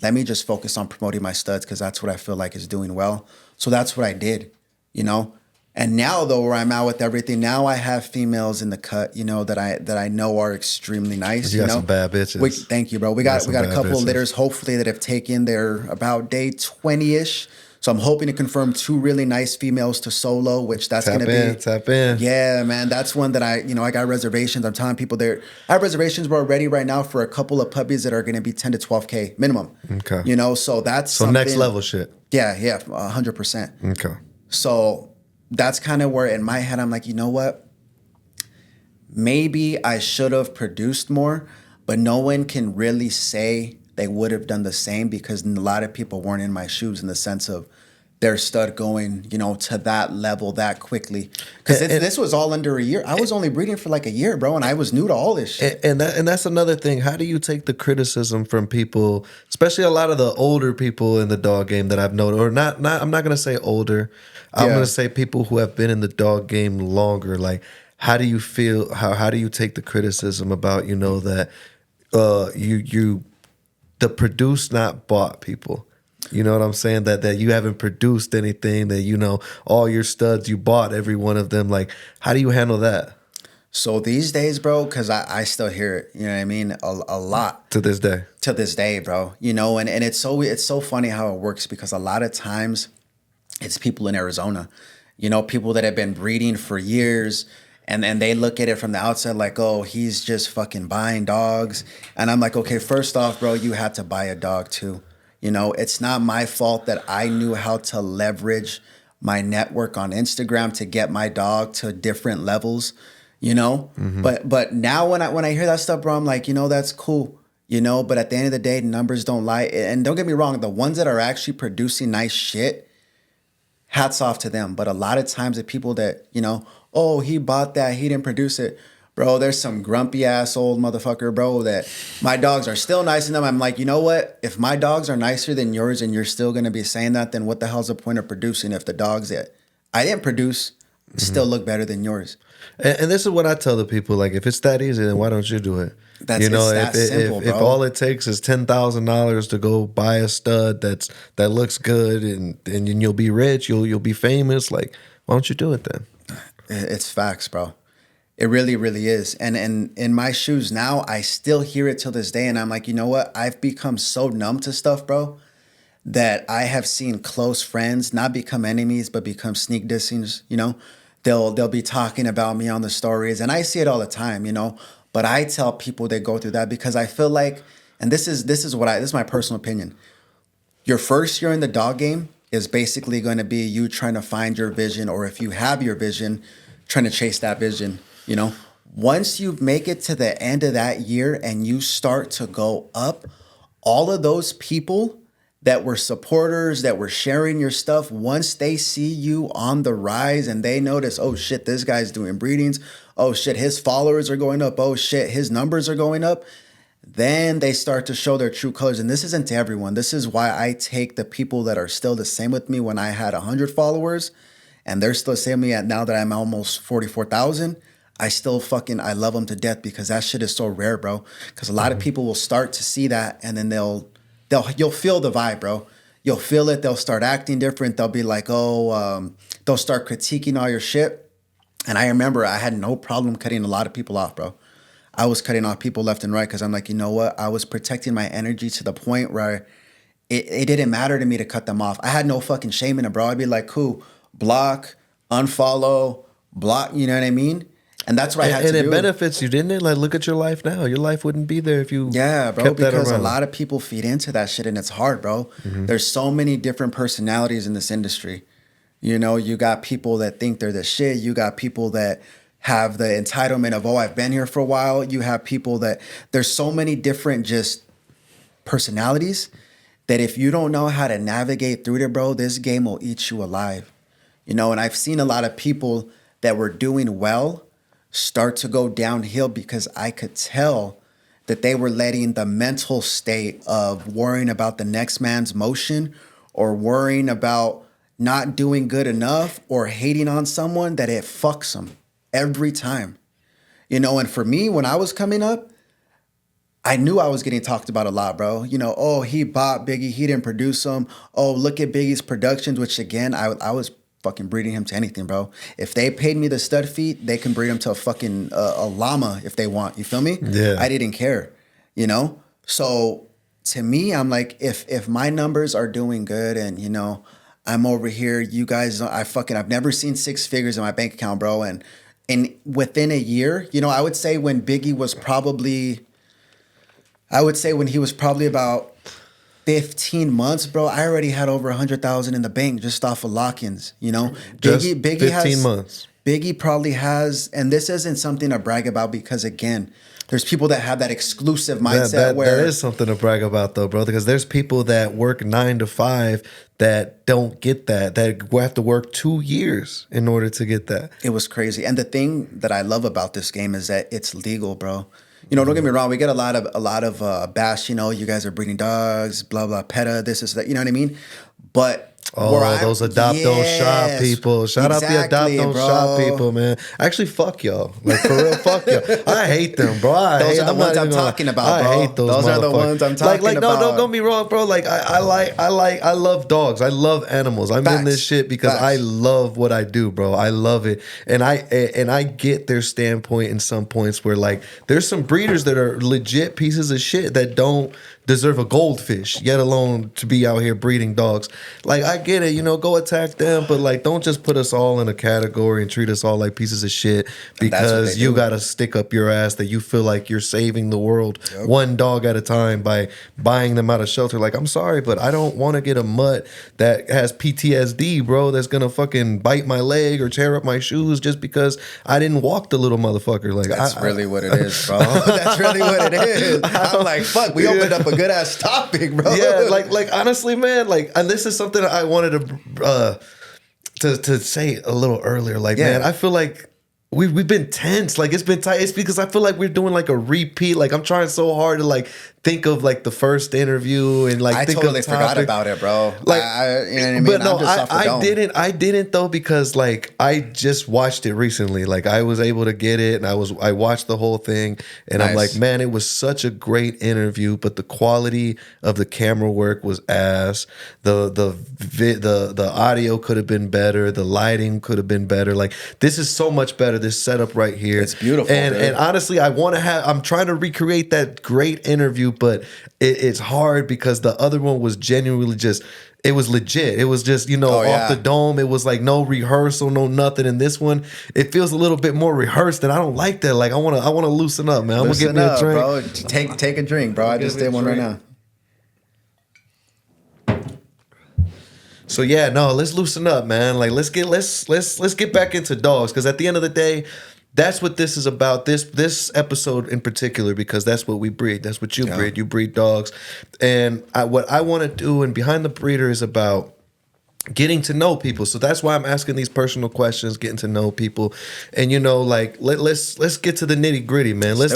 [SPEAKER 2] let me just focus on promoting my studs because that's what I feel like is doing well. So that's what I did, you know. And now though, where I'm at with everything, now I have females in the cut, that I know are extremely nice.
[SPEAKER 1] You got some bad bitches.
[SPEAKER 2] Thank you, bro. We got a couple
[SPEAKER 1] bitches.
[SPEAKER 2] of litters, hopefully, that have taken their about day 20-ish. So I'm hoping to confirm 2 really nice females to solo, which that's going to be.
[SPEAKER 1] Tap in.
[SPEAKER 2] Yeah, man. That's one that I got reservations. I'm telling people there. I have reservations, bro, ready right now for a couple of puppies that are going to be 10 to 12K minimum.
[SPEAKER 1] Okay.
[SPEAKER 2] So that's
[SPEAKER 1] so next level shit.
[SPEAKER 2] Yeah, 100%.
[SPEAKER 1] Okay.
[SPEAKER 2] So that's kind of where in my head I'm like, you know what? Maybe I should have produced more, but no one can really say they would have done the same because a lot of people weren't in my shoes in the sense of their stud going, to that level that quickly. Because this was all under a year. I was only breeding for like a year, bro, and I was new to all this shit.
[SPEAKER 1] And that's another thing. How do you take the criticism from people, especially a lot of the older people in the dog game that I've known, or not I'm not gonna say older. I'm gonna say people who have been in the dog game longer. Like, how do you feel? How do you take the criticism about that you the produce not bought people? You know what I'm saying? That you haven't produced anything, that all your studs, you bought every one of them. Like, how do you handle that?
[SPEAKER 2] So these days, bro, because I still hear it, you know what I mean? A lot.
[SPEAKER 1] To this day.
[SPEAKER 2] To this day, bro. And it's so funny how it works because a lot of times it's people in Arizona, people that have been breeding for years. And then they look at it from the outside like, oh, he's just fucking buying dogs. And I'm like, okay, first off, bro, you had to buy a dog too. It's not my fault that I knew how to leverage my network on Instagram to get my dog to different levels, Mm-hmm. But now when I hear that stuff, bro, I'm like, that's cool, but at the end of the day, numbers don't lie. And don't get me wrong, the ones that are actually producing nice shit, hats off to them. But a lot of times the people that, oh, he bought that, he didn't produce it. Bro, there's some grumpy ass old motherfucker, bro, that my dogs are still nice in them. I'm like, you know what? If my dogs are nicer than yours and you're still going to be saying that, then what the hell's the point of producing if the dogs that I didn't produce still look better than yours?
[SPEAKER 1] And this is what I tell the people. Like, if it's that easy, then why don't you do it?
[SPEAKER 2] It's that simple, bro.
[SPEAKER 1] If all it takes is $10,000 to go buy a stud that looks good and you'll be rich, you'll be famous, like, why don't you do it then?
[SPEAKER 2] It's facts, bro. It really, really is. And in my shoes now, I still hear it till this day. And I'm like, you know what? I've become so numb to stuff, bro, that I have seen close friends not become enemies, but become sneak dissings, They'll be talking about me on the stories. And I see it all the time, But I tell people that go through that because I feel like, and this is my personal opinion. Your first year in the dog game is basically going to be you trying to find your vision, or if you have your vision, trying to chase that vision. Once you make it to the end of that year and you start to go up, all of those people that were supporters, that were sharing your stuff, once they see you on the rise and they notice, oh shit, this guy's doing breedings. Oh shit, his followers are going up. Oh shit, his numbers are going up. Then they start to show their true colors. And this isn't to everyone. This is why I take the people that are still the same with me when I had 100 followers and they're still the same with me at now that I'm almost 44,000. I love them to death because that shit is so rare, bro. Because a lot of people will start to see that and then you'll feel the vibe, bro. You'll feel it. They'll start acting different. They'll be like, they'll start critiquing all your shit. And I remember I had no problem cutting a lot of people off, bro. I was cutting off people left and right because I'm like, you know what? I was protecting my energy to the point where it didn't matter to me to cut them off. I had no fucking shame in it, bro. I'd be like, cool, block, unfollow, block, you know what I mean? And that's what I had to do.
[SPEAKER 1] And it benefits you, didn't it? Like, look at your life now. Your life wouldn't be there if you
[SPEAKER 2] bro,
[SPEAKER 1] kept that
[SPEAKER 2] because
[SPEAKER 1] around.
[SPEAKER 2] A lot of people feed into that shit and it's hard, bro.
[SPEAKER 1] Mm-hmm.
[SPEAKER 2] There's so many different personalities in this industry. You got people that think they're the shit. You got people that have the entitlement of, oh, I've been here for a while. You have people that, there's so many different just personalities that if you don't know how to navigate through it, bro, this game will eat you alive. And I've seen a lot of people that were doing well start to go downhill because I could tell that they were letting the mental state of worrying about the next man's motion or worrying about not doing good enough or hating on someone, that it fucks them. every time. You know, and for me, when I was coming up, I knew I was getting talked about a lot, bro. You know, oh, he bought Biggie, he didn't produce him. Oh, look at Biggie's productions, which again, I was fucking breeding him to anything, bro. If they paid me the stud feet, they can breed him to a fucking a llama if they want. You feel me?
[SPEAKER 1] Yeah.
[SPEAKER 2] I didn't care, you know? So to me, I'm like, if my numbers are doing good and, you know, I'm over here, you guys, I've never seen six figures in my bank account, bro. And within a year, you know, I would say when Biggie was probably, when he was probably about 15 months, bro, I already had over 100,000 in the bank just off of lock-ins, you know?
[SPEAKER 1] Just
[SPEAKER 2] Biggie
[SPEAKER 1] 15 months.
[SPEAKER 2] Biggie probably has, and this isn't something to brag about because again, there's people that have that exclusive mindset where
[SPEAKER 1] that is something to brag about though, bro, because there's people that work 9 to 5 that don't get that have to work 2 years in order to get that.
[SPEAKER 2] it was crazy. And the thing that I love about this game is that it's legal, bro. You know, don't get me wrong. We get a lot of bash. You know, you guys are breeding dogs, blah blah, PETA, this is that. You know what I mean? But
[SPEAKER 1] those adopt don't shop people. Shout out the adopt don't shop people, man. Actually, fuck y'all. Like for real, fuck y'all. I hate them, bro.
[SPEAKER 2] Those are the ones I'm talking about, bro.
[SPEAKER 1] I hate those
[SPEAKER 2] are the ones I'm talking about.
[SPEAKER 1] No, don't get me wrong, bro. Like I love dogs. I love animals. I'm in this shit because I love what I do, bro. I love it, and I get their standpoint in some points where like there's some breeders that are legit pieces of shit that don't deserve a goldfish, yet alone to be out here breeding dogs. Like, I get it, you know, go attack them, but like, don't just put us all in a category and treat us all like pieces of shit because you got to stick up your ass that you feel like you're saving the world one dog at a time by buying them out of shelter. Like, I'm sorry, but I don't want to get a mutt that has PTSD, bro, that's going to fucking bite my leg or tear up my shoes just because I didn't walk the little motherfucker. Like,
[SPEAKER 2] that's really what it is, bro. That's really what it is. I'm like, fuck, we opened up a good ass topic, bro.
[SPEAKER 1] Yeah, like honestly, man, like, and this is something I wanted to say a little earlier. Like, man, I feel like we've been tense. Like, it's been tight. It's because I feel like we're doing like a repeat. Like, I'm trying so hard to like think of like the first interview and like
[SPEAKER 2] I
[SPEAKER 1] think
[SPEAKER 2] totally
[SPEAKER 1] of
[SPEAKER 2] forgot about it, bro. Like, you know what I mean?
[SPEAKER 1] But no, I didn't though, because like I just watched it recently. Like, I was able to get it, and I watched the whole thing, and I'm like, man, it was such a great interview, but the quality of the camera work was ass. The audio could have been better. The lighting could have been better. Like, this is so much better. This setup right here,
[SPEAKER 2] it's beautiful.
[SPEAKER 1] And honestly, I'm trying to recreate that great interview, but it's hard because the other one was genuinely just, it was legit. It was just, you know, off the dome. It was like no rehearsal, no nothing. And this one, it feels a little bit more rehearsed, and I don't like that. Like, I want to loosen up, man. I'm gonna get me a drink,
[SPEAKER 2] bro. Take a drink, bro. I just did one right now.
[SPEAKER 1] So yeah, no, let's loosen up, man. Like, let's get back into dogs, because at the end of the day, that's what this is about. This episode in particular, because that's what we breed. That's what you breed. You breed dogs, and what I want to do, and Behind the Breeder is about getting to know people. So that's why I'm asking these personal questions, getting to know people, and you know, like let's get to the nitty gritty, man. Let's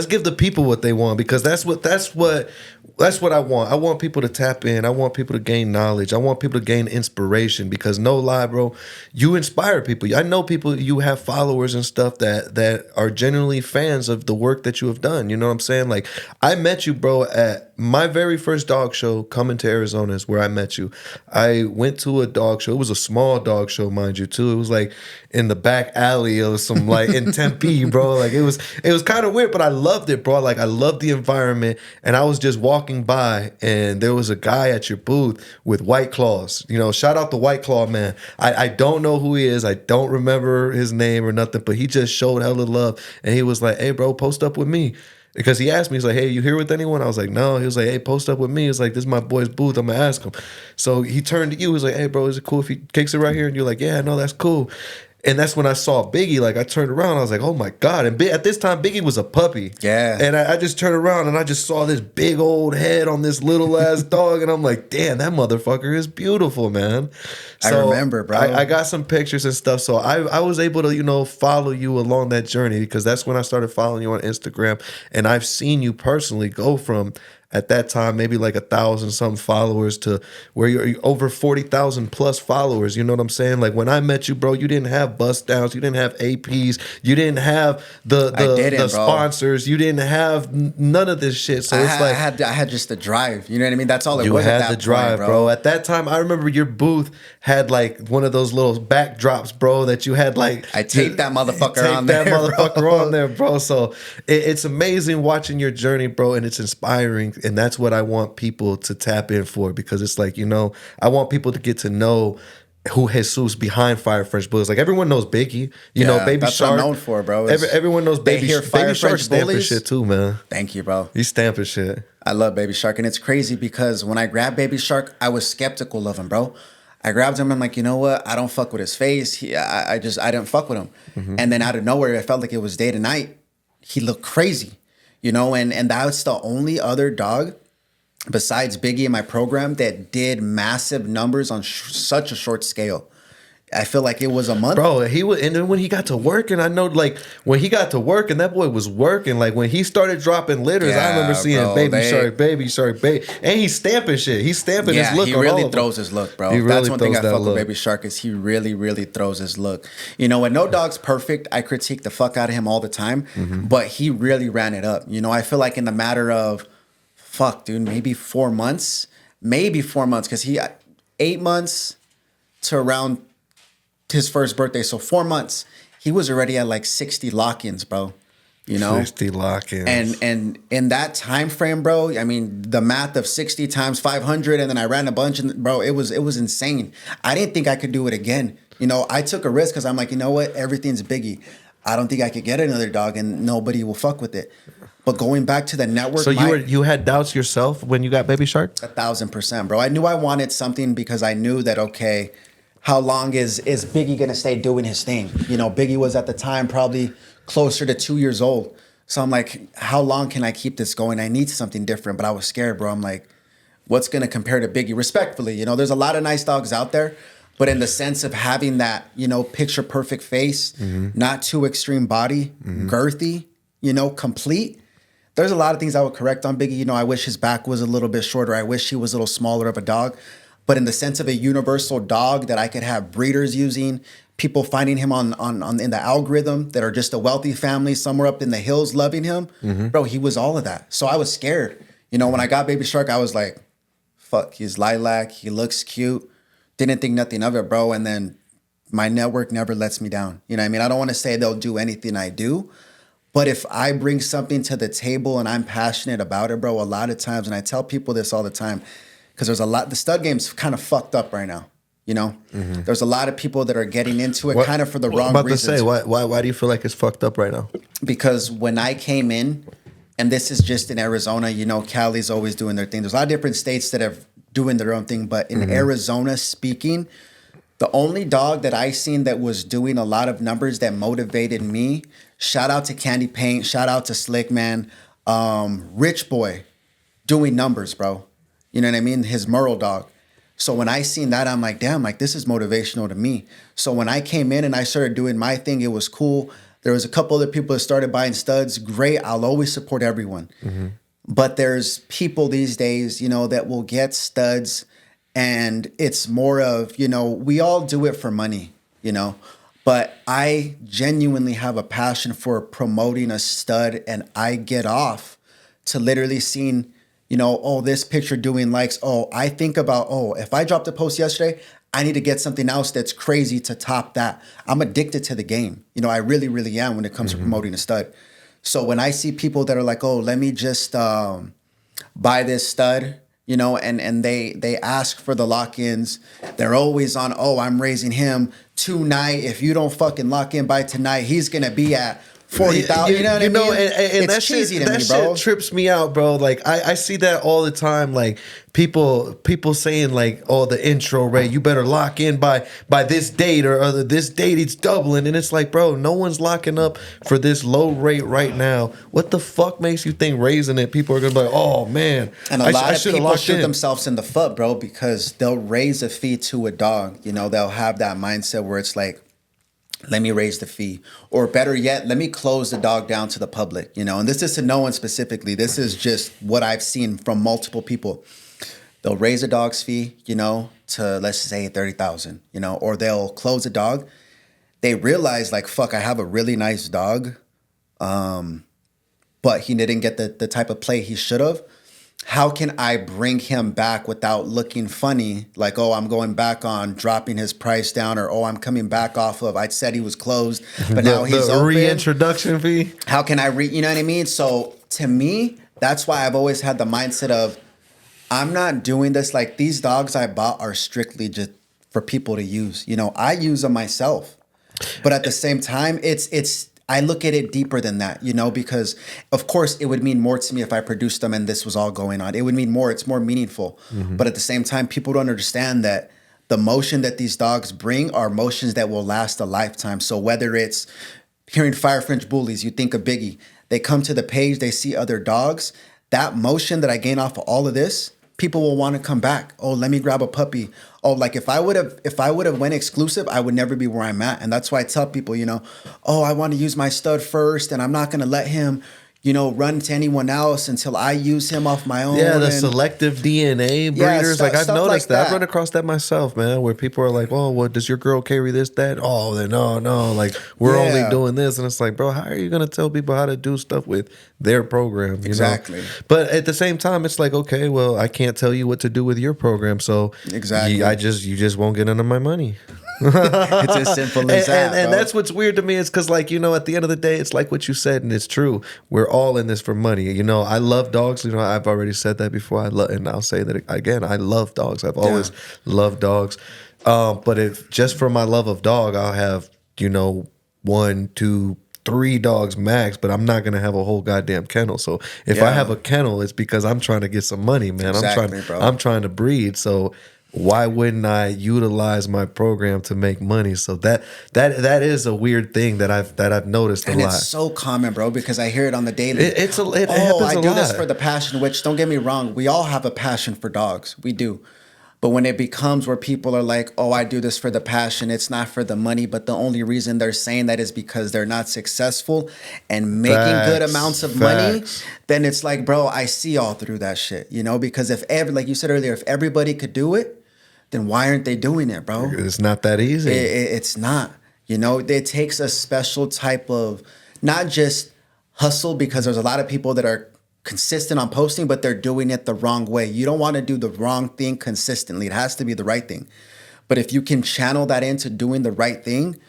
[SPEAKER 1] give the people what they want, because that's what I want. I want people to tap in. I want people to gain knowledge. I want people to gain inspiration, because no lie, bro, you inspire people. I know people, you have followers and stuff that are genuinely fans of the work that you have done. You know what I'm saying? Like, I met you, bro, at my very first dog show. Coming to Arizona is where I met you. I went to a dog show. It was a small dog show, mind you, too. It was like in the back alley of some, like, in Tempe, bro. Like, it was kind of weird, but I loved it, bro. Like, I loved the environment, and I was just walking by, and there was a guy at your booth with White Claws. You know, shout out the White Claw man. I don't know who he is. I don't remember his name or nothing, but he just showed hella love, and he was like, hey, bro, post up with me. Because he asked me, he's like, hey, you here with anyone? I was like, no. He was like, hey, post up with me. He was like, this is my boy's booth. I'm going to ask him. So he turned to you. He was like, hey, bro, is it cool if he kicks it right here? And you're like, yeah, no, that's cool. And that's when I saw Biggie. Like, I turned around, I was like, oh my God. And at this time, Biggie was a puppy.
[SPEAKER 2] Yeah.
[SPEAKER 1] And I just turned around, and I just saw this big old head on this little ass dog. And I'm like, damn, that motherfucker is beautiful, man. So
[SPEAKER 2] I remember, bro.
[SPEAKER 1] I got some pictures and stuff. So I was able to, you know, follow you along that journey, because that's when I started following you on Instagram. And I've seen you personally go from at that time, maybe like 1,000 some followers to where you're over 40,000 plus followers. You know what I'm saying? Like when I met you, bro, you didn't have bust downs, you didn't have APs, you didn't have the sponsors, you didn't have none of this shit. So
[SPEAKER 2] I had just the drive. You know what I mean? That's all it
[SPEAKER 1] you
[SPEAKER 2] was.
[SPEAKER 1] had
[SPEAKER 2] at that
[SPEAKER 1] the drive,
[SPEAKER 2] point,
[SPEAKER 1] bro. At that time, I remember your booth had like one of those little backdrops, bro, that you had like.
[SPEAKER 2] I taped that motherfucker on there.
[SPEAKER 1] On there, bro. So it's amazing watching your journey, bro, and it's inspiring. And that's what I want people to tap in for, because it's like, you know, I want people to get to know who Jesus behind Fire French Bullies. Like everyone knows Biggie, you know, Baby
[SPEAKER 2] that's
[SPEAKER 1] Shark.
[SPEAKER 2] What I'm known for, bro.
[SPEAKER 1] Everyone knows Baby Shark stamping shit too, man.
[SPEAKER 2] Thank you, bro.
[SPEAKER 1] He's stamping shit.
[SPEAKER 2] I love Baby Shark, and it's crazy because when I grabbed Baby Shark, I was skeptical of him, bro. I grabbed him. I'm like, you know what? I don't fuck with his face. I didn't fuck with him. Mm-hmm. And then out of nowhere, it felt like it was day to night. He looked crazy, you know. And that's the only other dog besides Biggie in my program that did massive numbers on such a short scale. I feel like it was a month,
[SPEAKER 1] bro. He was, and then when he got to work, and I know, like when he got to work, and that boy was working. Like when he started dropping litters, I remember seeing bro, Baby Shark, and he's stamping shit. He's stamping his look.
[SPEAKER 2] He really throws his look, bro. Really that's one thing I fuck with Baby Shark is he really, really throws his look. You know, when No Dog's perfect, I critique the fuck out of him all the time, but he really ran it up. You know, I feel like in the matter of, fuck, dude, maybe 4 months, because he 8 months to around his first birthday, so 4 months, he was already at like 60 lock-ins, bro. You know,
[SPEAKER 1] 60 lock-ins,
[SPEAKER 2] and in that time frame, bro. I mean, the math of 60 times 500, and then I ran a bunch, and bro, it was insane. I didn't think I could do it again. You know, I took a risk because I'm like, you know what, everything's Biggie. I don't think I could get another dog, and nobody will fuck with it. But going back to the network,
[SPEAKER 1] so you had doubts yourself when you got Baby Shark?
[SPEAKER 2] 1,000%, bro. I knew I wanted something because I knew that okay. How long is Biggie gonna stay doing his thing? You know, Biggie was at the time probably closer to 2 years old. So I'm like, how long can I keep this going? I need something different. But I was scared, bro. I'm like, what's gonna compare to Biggie? Respectfully, you know, there's a lot of nice dogs out there, but in the sense of having that, you know, picture perfect face, not too extreme body, girthy, you know, complete. There's a lot of things I would correct on Biggie. You know, I wish his back was a little bit shorter. I wish he was a little smaller of a dog. But in the sense of a universal dog that I could have breeders using, people finding him on in the algorithm that are just a wealthy family somewhere up in the hills loving him, bro, he was all of that. So I was scared. You know, when I got Baby Shark, I was like, fuck, he's lilac, he looks cute. Didn't think nothing of it, bro. And then my network never lets me down. You know what I mean? I don't want to say they'll do anything I do, but if I bring something to the table and I'm passionate about it, bro, a lot of times, and I tell people this all the time, because there's a lot, the stud game's kind of fucked up right now. You know, there's a lot of people that are getting into it kind of for the wrong reasons.
[SPEAKER 1] I'm about to say, why do you feel like it's fucked up right now?
[SPEAKER 2] Because when I came in, and this is just in Arizona, you know, Cali's always doing their thing. There's a lot of different states that are doing their own thing, but in Arizona speaking, the only dog that I seen that was doing a lot of numbers that motivated me, shout out to Candy Paint, shout out to Slick Man, Rich Boy, doing numbers, bro. You know what I mean? His Merle dog. So when I seen that, I'm like, damn, like this is motivational to me. So when I came in and I started doing my thing, it was cool. There was a couple other people that started buying studs. Great. I'll always support everyone. But there's people these days, you know, that will get studs and it's more of, you know, we all do it for money, you know, but I genuinely have a passion for promoting a stud and I get off to literally seeing, you know, oh, this picture doing likes. Oh, I think about, oh, if I dropped a post yesterday, I need to get something else that's crazy to top that. I'm addicted to the game. You know, I really, really am when it comes to promoting a stud. So when I see people that are like, oh, let me just buy this stud, you know, and they ask for the lock-ins. They're always on, oh, I'm raising him tonight. If you don't fucking lock in by tonight, he's going to be at 40,000, you know what I mean?
[SPEAKER 1] And that shit trips me out, bro. Like I see that all the time. Like people saying like, oh, the intro rate, you better lock in by this date or this date it's doubling. And it's like, bro, no one's locking up for this low rate right now. What the fuck makes you think raising it? People are gonna be like, oh man.
[SPEAKER 2] And a lot of people shoot themselves in the foot, bro, because they'll raise a fee to a dog. You know, they'll have that mindset where it's like, let me raise the fee. Or better yet, let me close the dog down to the public, you know. And this is to no one specifically. This is just what I've seen from multiple people. They'll raise a dog's fee, you know, to let's say 30,000, you know, or they'll close a dog. They realize like, fuck, I have a really nice dog, but he didn't get the type of play he should have. How can I bring him back without looking funny? Like, oh, I'm going back on dropping his price down, or oh, I'm coming back off of I said he was closed, but now he's
[SPEAKER 1] the
[SPEAKER 2] open.
[SPEAKER 1] Reintroduction fee.
[SPEAKER 2] How can I you know what I mean? So to me, that's why I've always had the mindset of I'm not doing this. Like these dogs I bought are strictly just for people to use. You know, I use them myself, but at the same time, it's. I look at it deeper than that, you know, because of course it would mean more to me if I produced them and this was all going on. It would mean more. It's more meaningful. Mm-hmm. But at the same time, people don't understand that the motion that these dogs bring are motions that will last a lifetime. So whether it's hearing Fire French Bullies, you think of Biggie, they come to the page, they see other dogs. That motion that I gain off of all of this, people will want to come back. Oh, let me grab a puppy. Oh, like if I would have went exclusive, I would never be where I'm at. And that's why I tell people, you know, oh, I want to use my stud first and I'm not going to let him, you know, run to anyone else until I use him off my own.
[SPEAKER 1] Yeah, the selective DNA breeders. Like I've noticed that. I've run across that myself, man, where people are like, oh, well, does your girl carry this, that? Oh, then no. Like we're only doing this. And it's like, bro, how are you going to tell people how to do stuff with their program? You
[SPEAKER 2] exactly.
[SPEAKER 1] know? But at the same time, it's like, okay, well, I can't tell you what to do with your program. So
[SPEAKER 2] exactly,
[SPEAKER 1] you just won't get none of my money.
[SPEAKER 2] It's as simple as that.
[SPEAKER 1] And that's what's weird to me is because, like, you know, at the end of the day, it's like what you said, and it's true. We're all in this for money. You know, I love dogs. You know, I've already said that before. And I'll say that again. I love dogs. I've always loved dogs. But if just for my love of dog, I'll have, you know, 1, 2, 3 dogs max, but I'm not gonna have a whole goddamn kennel. So if I have a kennel, it's because I'm trying to get some money, man.
[SPEAKER 2] Exactly,
[SPEAKER 1] I'm trying to breed. So why wouldn't I utilize my program to make money? So that is a weird thing that I've noticed a lot.
[SPEAKER 2] And it's so common, bro, because I hear it on the daily.
[SPEAKER 1] It happens a lot.
[SPEAKER 2] I do this for the passion, which don't get me wrong, we all have a passion for dogs. We do. But when it becomes where people are like, oh, I do this for the passion, it's not for the money, but the only reason they're saying that is because they're not successful and making good amounts of money, then it's like, bro, I see all through that shit, you know, because like you said earlier, if everybody could do it, then why aren't they doing it, bro?
[SPEAKER 1] It's not that easy.
[SPEAKER 2] It's not. You know, it takes a special type of, not just hustle, because there's a lot of people that are consistent on posting, but they're doing it the wrong way. You don't want to do the wrong thing consistently. It has to be the right thing. But if you can channel that into doing the right thing,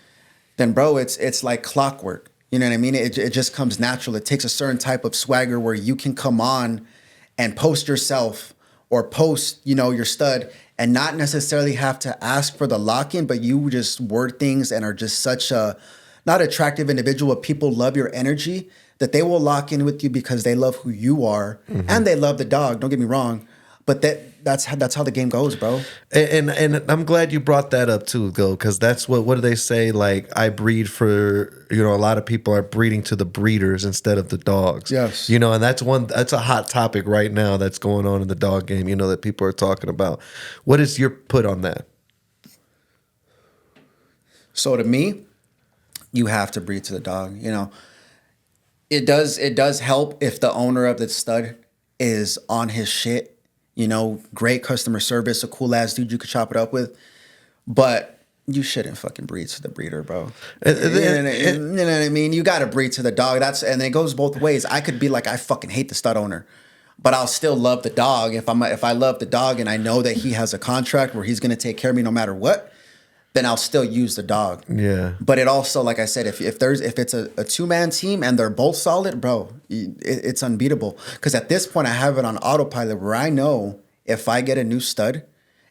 [SPEAKER 2] then bro, it's like clockwork. You know what I mean? It just comes natural. It takes a certain type of swagger where you can come on and post yourself or post, you know, your stud and not necessarily have to ask for the lock-in, but you just word things and are just such a not attractive individual, but people love your energy that they will lock in with you because they love who you are and they love the dog. Don't get me wrong, but that's how the game goes, bro.
[SPEAKER 1] And I'm glad you brought that up too, Go, because that's what do they say? Like I breed for, you know, a lot of people are breeding to the breeders instead of the dogs.
[SPEAKER 2] Yes,
[SPEAKER 1] you know, and that's a hot topic right now that's going on in the dog game. You know, that people are talking about. What is your put on that?
[SPEAKER 2] So to me, you have to breed to the dog. You know. It does help if the owner of the stud is on his shit, you know, great customer service, a cool ass dude you could chop it up with, but you shouldn't fucking breed to the breeder, bro. You know what I mean? You got to breed to the dog. And it goes both ways. I could be like, I fucking hate the stud owner, but I'll still love the dog. If I love the dog and I know that he has a contract where he's going to take care of me no matter what, then I'll still use the dog.
[SPEAKER 1] Yeah.
[SPEAKER 2] But it also, like I said, if it's a 2-man team and they're both solid, bro, it's unbeatable. Because at this point, I have it on autopilot where I know if I get a new stud,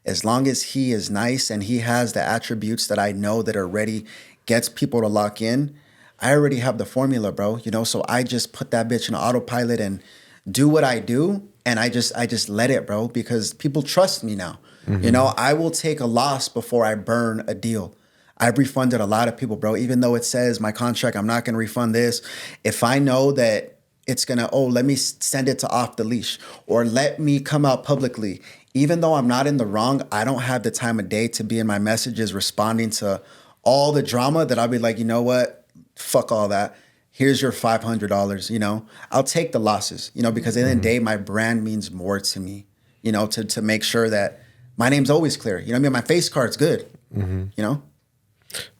[SPEAKER 2] as long as he is nice and he has the attributes that I know that are ready, gets people to lock in, I already have the formula, bro. You know, so I just put that bitch in autopilot and do what I do, and I just let it, bro, because people trust me now. Mm-hmm. You know, I will take a loss before I burn a deal. I've refunded a lot of people, bro, even though it says my contract, I'm not going to refund this. If I know that it's going to, let me send it to off the leash or let me come out publicly. Even though I'm not in the wrong, I don't have the time of day to be in my messages responding to all the drama, that I'll be like, you know what? Fuck all that. Here's your $500. I'll take the losses. Because at the end of the day, my brand means more to me. To make sure that my name's always clear. I mean, my face card's good.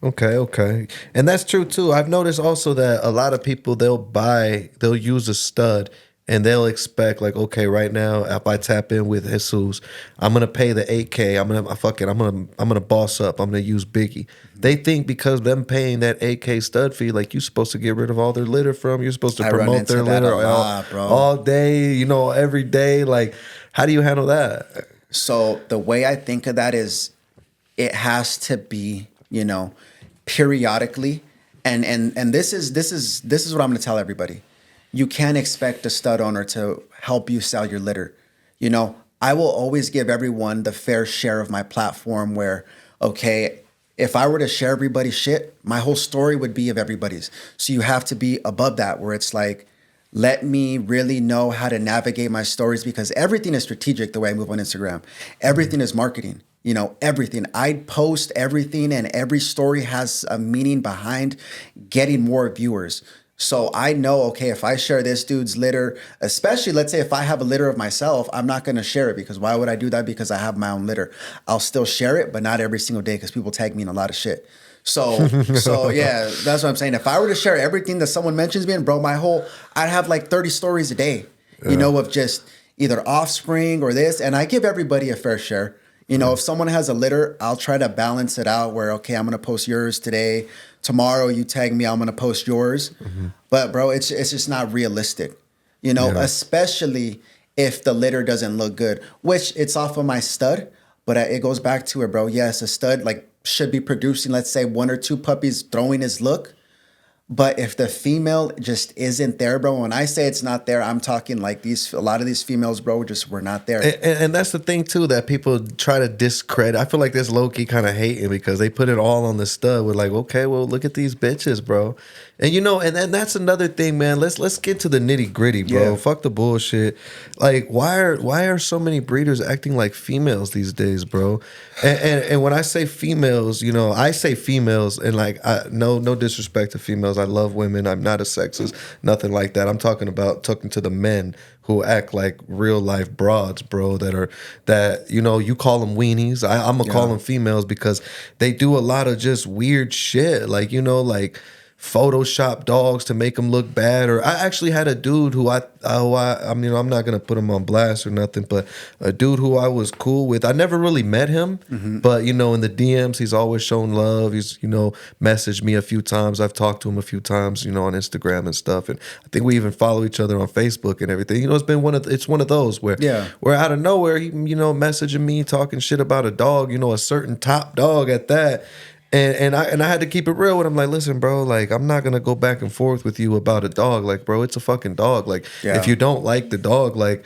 [SPEAKER 1] Okay. And that's true too. I've noticed also that a lot of people, they'll use a stud and they'll expect like, okay, right now, if I tap in with Jesus, I'm gonna pay the 8K. I'm gonna boss up. I'm gonna use Biggie. They think because them paying that 8K stud fee, like you're supposed to get rid of all their litter from. You're supposed to promote their litter all day, every day. Like, how do you handle that?
[SPEAKER 2] So the way I think of that is, it has to be, periodically, and this is what I'm going to tell everybody. You can't expect a stud owner to help you sell your litter. I will always give everyone the fair share of my platform where, okay, if I were to share everybody's shit, my whole story would be of everybody's. So you have to be above that, where it's like, let me really know how to navigate my stories, because everything is strategic the way I move on Instagram. Everything is marketing. Everything. I post everything, and every story has a meaning behind getting more viewers. So I know, okay, if I share this dude's litter, especially let's say if I have a litter of myself, I'm not going to share it, because why would I do that? Because I have my own litter. I'll still share it, but not every single day, because people tag me in a lot of shit. So yeah, that's what I'm saying. If I were to share everything that someone mentions me in, bro, I'd have like 30 stories a day, of just either offspring or this. And I give everybody a fair share. If someone has a litter, I'll try to balance it out where, okay, I'm going to post yours today. Tomorrow you tag me, I'm going to post yours. But bro, it's just not realistic, especially if the litter doesn't look good, which it's off of my stud. But it goes back to it, bro. Yes, a stud should be producing, let's say, 1 or 2 puppies, throwing his look. But if the female just isn't there, bro, when I say it's not there, I'm talking like a lot of these females, bro, just were not there.
[SPEAKER 1] And that's the thing too, that people try to discredit. I feel like this low-key kind of hating, because they put it all on the stud. We're like, okay, well, look at these bitches, bro. And and that's another thing, man. Let's get to the nitty-gritty, bro. Yeah. Fuck the bullshit. Like, why are so many breeders acting like females these days, bro? And when I say females, I say females, and like, no disrespect to females. I love women. I'm not a sexist, nothing like that. I'm talking to the men who act like real life broads, bro, that you call them weenies. I'm gonna call them females, because they do a lot of just weird shit, like Photoshop dogs to make them look bad. Or I actually had a dude who I'm not gonna put him on blast or nothing, but a dude who I was cool with. I never really met him, but in the DMs he's always shown love. He's messaged me a few times. I've talked to him a few times, on Instagram and stuff, and I think we even follow each other on Facebook and everything. It's one of those where out of nowhere he messaging me talking shit about a dog, a certain top dog at that. And I had to keep it real with him. Like, listen, bro, like, I'm not gonna go back and forth with you about a dog. Like, bro, it's a fucking dog. Like, if you don't like the dog, like,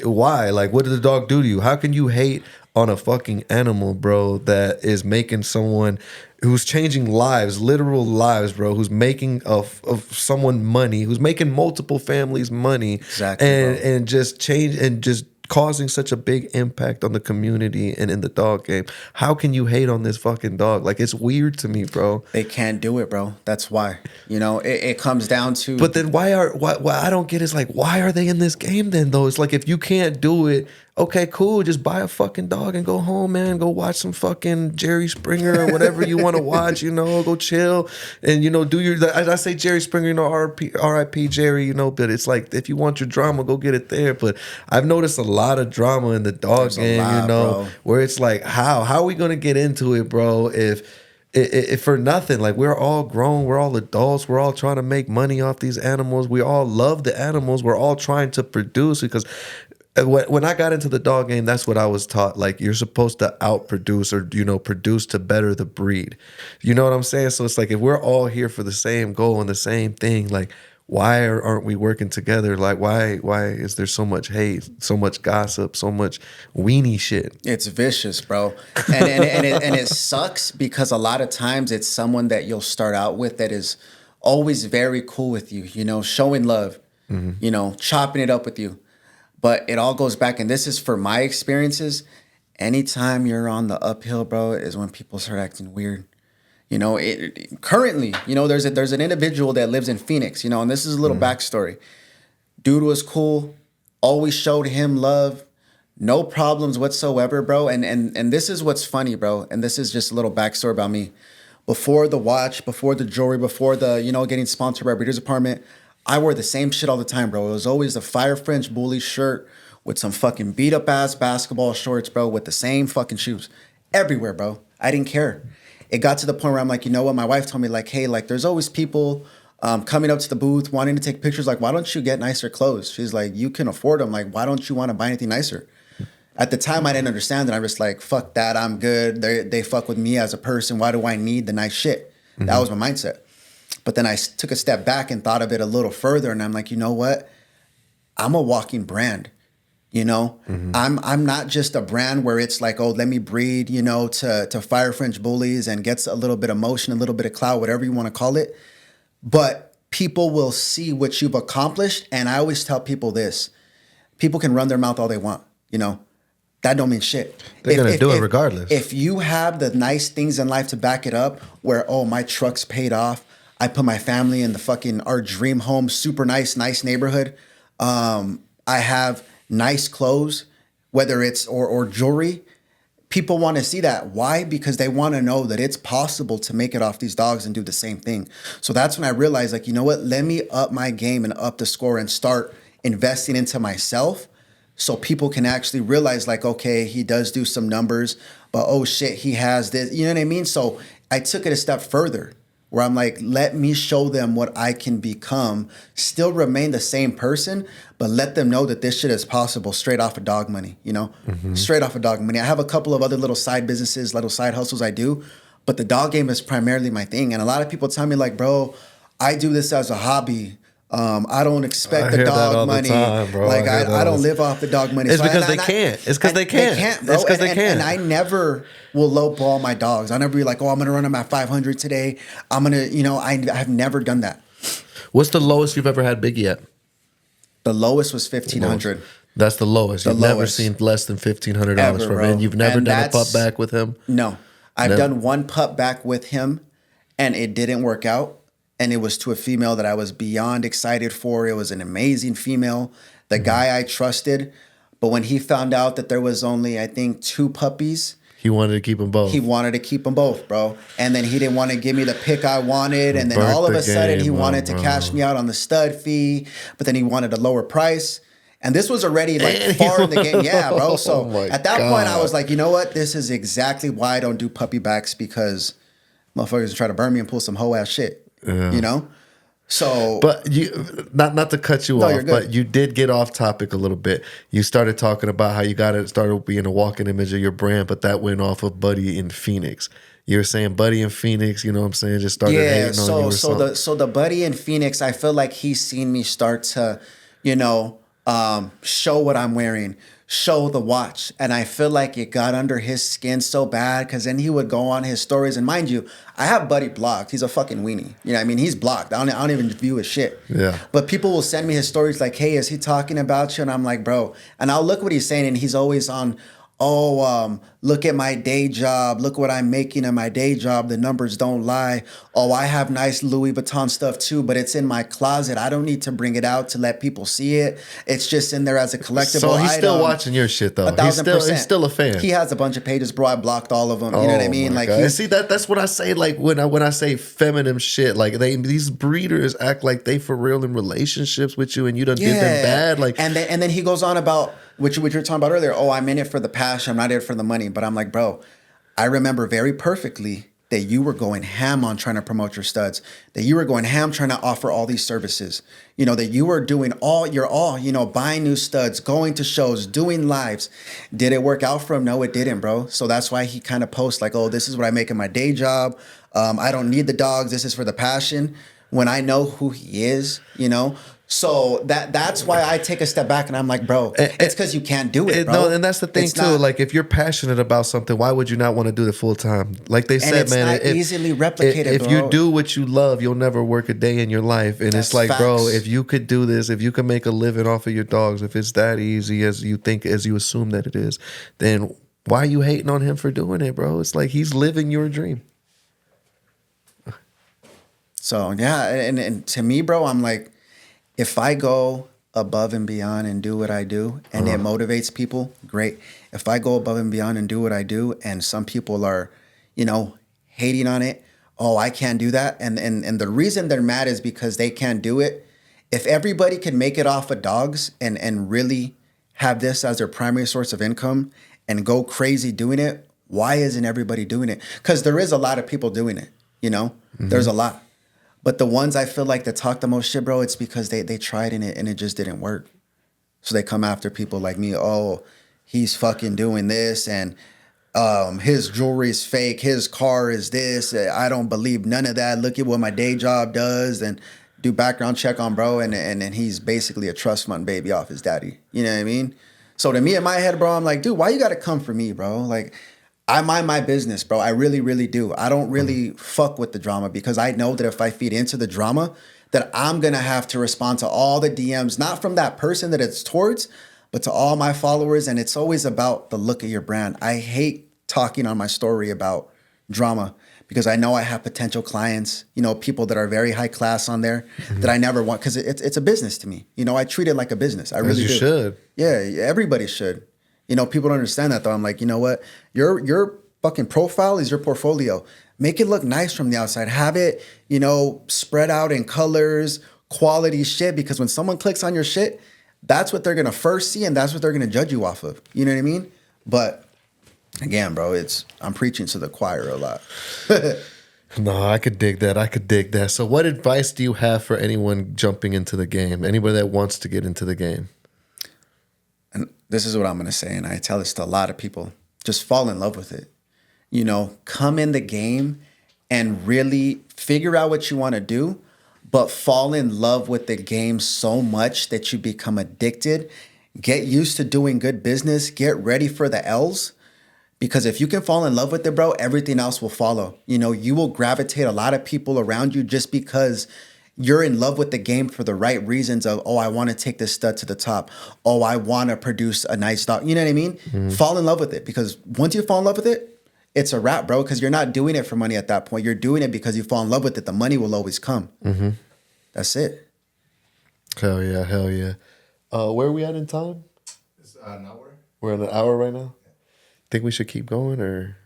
[SPEAKER 1] why? Like, what did the dog do to you? How can you hate on a fucking animal, bro, that is making someone who's changing lives, literal lives, bro, who's making of someone money, who's making multiple families money,
[SPEAKER 2] exactly,
[SPEAKER 1] and just causing such a big impact on the community and in the dog game? How can you hate on this fucking dog? Like, it's weird to me, bro.
[SPEAKER 2] They can't do it, bro. That's why. It comes down to.
[SPEAKER 1] But then why I don't get is like, why are they in this game then, though? It's like, if you can't do it, okay, cool, just buy a fucking dog and go home, man. Go watch some fucking Jerry Springer or whatever you want to watch, go chill and, do your, I say Jerry Springer, R.I.P. Jerry, but it's like, if you want your drama, go get it there. But I've noticed a lot of drama in the dog game, bro, where it's like, how are we going to get into it, bro, if for nothing? Like, we're all grown, we're all adults, we're all trying to make money off these animals, we all love the animals, we're all trying to produce, because when I got into the dog game, that's what I was taught. Like, you're supposed to outproduce or, produce to better the breed. You know what I'm saying? So it's like, if we're all here for the same goal and the same thing, like, why aren't we working together? Like, why is there so much hate, so much gossip, so much weenie shit?
[SPEAKER 2] It's vicious, bro. And it sucks, because a lot of times it's someone that you'll start out with that is always very cool with you, showing love, chopping it up with you. But it all goes back, and this is for my experiences. Anytime you're on the uphill, bro, is when people start acting weird. You know, currently, you know, there's an individual that lives in Phoenix, you know, and this is a little backstory. Dude was cool, always showed him love, no problems whatsoever, bro. And this is what's funny, bro. And this is just a little backstory about me. Before the watch, before the jewelry, before the, you know, getting sponsored by Breeder's Apartment, I wore the same shit all the time, bro. It was always the Fire French Bully shirt with some fucking beat up ass basketball shorts, bro, with the same fucking shoes. Everywhere, bro. I didn't care. It got to the point where I'm like, you know what? My wife told me, like, hey, like, there's always people coming up to the booth wanting to take pictures. Like, why don't you get nicer clothes? She's like, you can afford them. Like, why don't you want to buy anything nicer? At the time, I didn't understand it. I was like, fuck that. I'm good. They fuck with me as a person. Why do I need the nice shit? Mm-hmm. That was my mindset. But then I took a step back and thought of it a little further. And I'm like, you know what? I'm a walking brand. You know, I'm not just a brand where it's like, oh, let me breed, you know, to Fire French Bullies and gets a little bit of motion, a little bit of clout, whatever you want to call it. But people will see what you've accomplished. And I always tell people this. People can run their mouth all they want, you know. That don't mean shit.
[SPEAKER 1] They're going to do it regardless.
[SPEAKER 2] If you have the nice things in life to back it up, where, oh, my truck's paid off, I put my family in the fucking, our dream home, super nice neighborhood. I have nice clothes, whether it's or jewelry. People want to see that. Why? Because they want to know that it's possible to make it off these dogs and do the same thing. So that's when I realized, like, you know what? Let me up my game and up the score and start investing into myself so people can actually realize, like, okay, he does do some numbers, but oh shit, he has this. You know what I mean? So I took it a step further, where I'm like, let me show them what I can become, still remain the same person, but let them know that this shit is possible straight off of dog money, you know? Straight off of dog money. I have a couple of other little side businesses, little side hustles I do, but the dog game is primarily my thing. And a lot of people tell me, like, bro, I do this as a hobby. I don't expect the dog money. Like, I don't live off the dog money.
[SPEAKER 1] It's because they can't. It's because they can't.
[SPEAKER 2] They can't, bro.
[SPEAKER 1] It's because they can't.
[SPEAKER 2] And I never will lowball my dogs. I'll never be like, oh, I'm going to run them at 500 today. I'm going to, you know, I've never done that.
[SPEAKER 1] What's the lowest you've ever had Biggie at?
[SPEAKER 2] The lowest was 1,500.
[SPEAKER 1] That's the lowest. You've never seen less than $1,500 from him. And you've never done a pup back with him?
[SPEAKER 2] No. I've done one pup back with him, and it didn't work out. And it was to a female that I was beyond excited for. It was an amazing female. The guy I trusted. But when he found out that there was only, I think, 2 puppies,
[SPEAKER 1] he wanted to keep them both.
[SPEAKER 2] He wanted to keep them both, bro. And then he didn't want to give me the pick I wanted. And then all of a sudden he wanted to cash me out on the stud fee. But then he wanted a lower price. And this was already like far in the game. Yeah, bro. So at that point I was like, you know what? This is exactly why I don't do puppy backs, because motherfuckers try to burn me and pull some hoe ass shit. You know? So,
[SPEAKER 1] but you not to cut you off, but you did get off topic a little bit. You started talking about how you started being a walking image of your brand, but that went off of Buddy in Phoenix. You were saying Buddy in Phoenix, you know what I'm saying? Just started hating on you or something.
[SPEAKER 2] So the Buddy in Phoenix, I feel like he's seen me start to, you know, show what I'm wearing, show the watch. And I feel like it got under his skin so bad, because then he would go on his stories. And mind you, I have Buddy blocked. He's a fucking weenie. You know what I mean? He's blocked. I don't even view his shit.
[SPEAKER 1] Yeah.
[SPEAKER 2] But people will send me his stories like, hey, is he talking about you? And I'm like, bro. And I'll look what he's saying. And he's always on, look at my day job. Look what I'm making in my day job. The numbers don't lie. Oh, I have nice Louis Vuitton stuff too, but it's in my closet. I don't need to bring it out to let people see it. It's just in there as a collectible
[SPEAKER 1] So he's
[SPEAKER 2] item.
[SPEAKER 1] still watching your shit though.
[SPEAKER 2] 1,000%.
[SPEAKER 1] He's still a fan.
[SPEAKER 2] He has a bunch of pages, bro. I blocked all of them. You know what I mean? Like,
[SPEAKER 1] see that's what I say. Like when I say feminine shit, like these breeders act like they for real in relationships with you, and you done did them bad. Like,
[SPEAKER 2] and then he goes on about what you were talking about earlier. Oh, I'm in it for the passion. I'm not in it for the money. But I'm like, bro, I remember very perfectly that you were going ham on trying to promote your studs, that you were going ham trying to offer all these services, you know, that you were doing you know, buying new studs, going to shows, doing lives. Did it work out for him? No, it didn't, bro. So that's why he kind of posts like, oh, this is what I make in my day job. I don't need the dogs. This is for the passion. When I know who he is, you know. So that's why I take a step back and I'm like, bro, it's because you can't do it, bro.
[SPEAKER 1] No, and that's the thing too. Like, if you're passionate about something, why would you not want to do it full time? Like they said, man,
[SPEAKER 2] it's not easily replicated.
[SPEAKER 1] If you do what you love, you'll never work a day in your life. And it's like, facts. Bro, if you could do this, if you can make a living off of your dogs, if it's that easy as you think, as you assume that it is, then why are you hating on him for doing it, bro? It's like he's living your dream.
[SPEAKER 2] So yeah, and to me, bro, I'm like, if I go above and beyond and do what I do and it motivates people, great. If I go above and beyond and do what I do and some people are, hating on it, oh, I can't do that. And the reason they're mad is because they can't do it. If everybody could make it off of dogs and really have this as their primary source of income and go crazy doing it, why isn't everybody doing it? Because there is a lot of people doing it, There's a lot. But the ones I feel like that talk the most shit, bro, it's because they tried in it and it just didn't work. So they come after people like me. Oh, he's fucking doing this and his jewelry is fake. His car is this. I don't believe none of that. Look at what my day job does and do background check on bro. And he's basically a trust fund baby off his daddy. You know what I mean? So to me in my head, bro, I'm like, dude, why you got to come for me, bro? Like, I mind my business, bro. I really, really do. I don't really fuck with the drama because I know that if I feed into the drama, that I'm going to have to respond to all the DMs, not from that person that it's towards, but to all my followers. And it's always about the look of your brand. I hate talking on my story about drama because I know I have potential clients, people that are very high class on there that I never want because it's a business to me. I treat it like a business. I really do.
[SPEAKER 1] As you should.
[SPEAKER 2] Yeah, everybody should. People don't understand that though. I'm like, you know what? Your fucking profile is your portfolio. Make it look nice from the outside. Have it, spread out in colors, quality shit. Because when someone clicks on your shit, that's what they're gonna first see, and that's what they're gonna judge you off of. You know what I mean? But again, bro, I'm preaching to the choir a lot.
[SPEAKER 1] No, I could dig that. So, what advice do you have for anyone jumping into the game? Anybody that wants to get into the game?
[SPEAKER 2] And this is what I'm going to say, and I tell this to a lot of people. Just fall in love with it. Come in the game and really figure out what you want to do, but fall in love with the game so much that you become addicted. Get used to doing good business. Get ready for the L's. Because if you can fall in love with it, bro, everything else will follow. You will gravitate a lot of people around you just because you're in love with the game for the right reasons of, oh, I want to take this stud to the top. Oh, I want to produce a nice dog. You know what I mean? Mm-hmm. Fall in love with it because once you fall in love with it, it's a wrap, bro, because you're not doing it for money at that point. You're doing it because you fall in love with it. The money will always come. Mm-hmm. That's it.
[SPEAKER 1] Hell yeah. Where are we at in time?
[SPEAKER 3] It's an hour.
[SPEAKER 1] We're at an hour right now? Yeah. Think we should keep going or...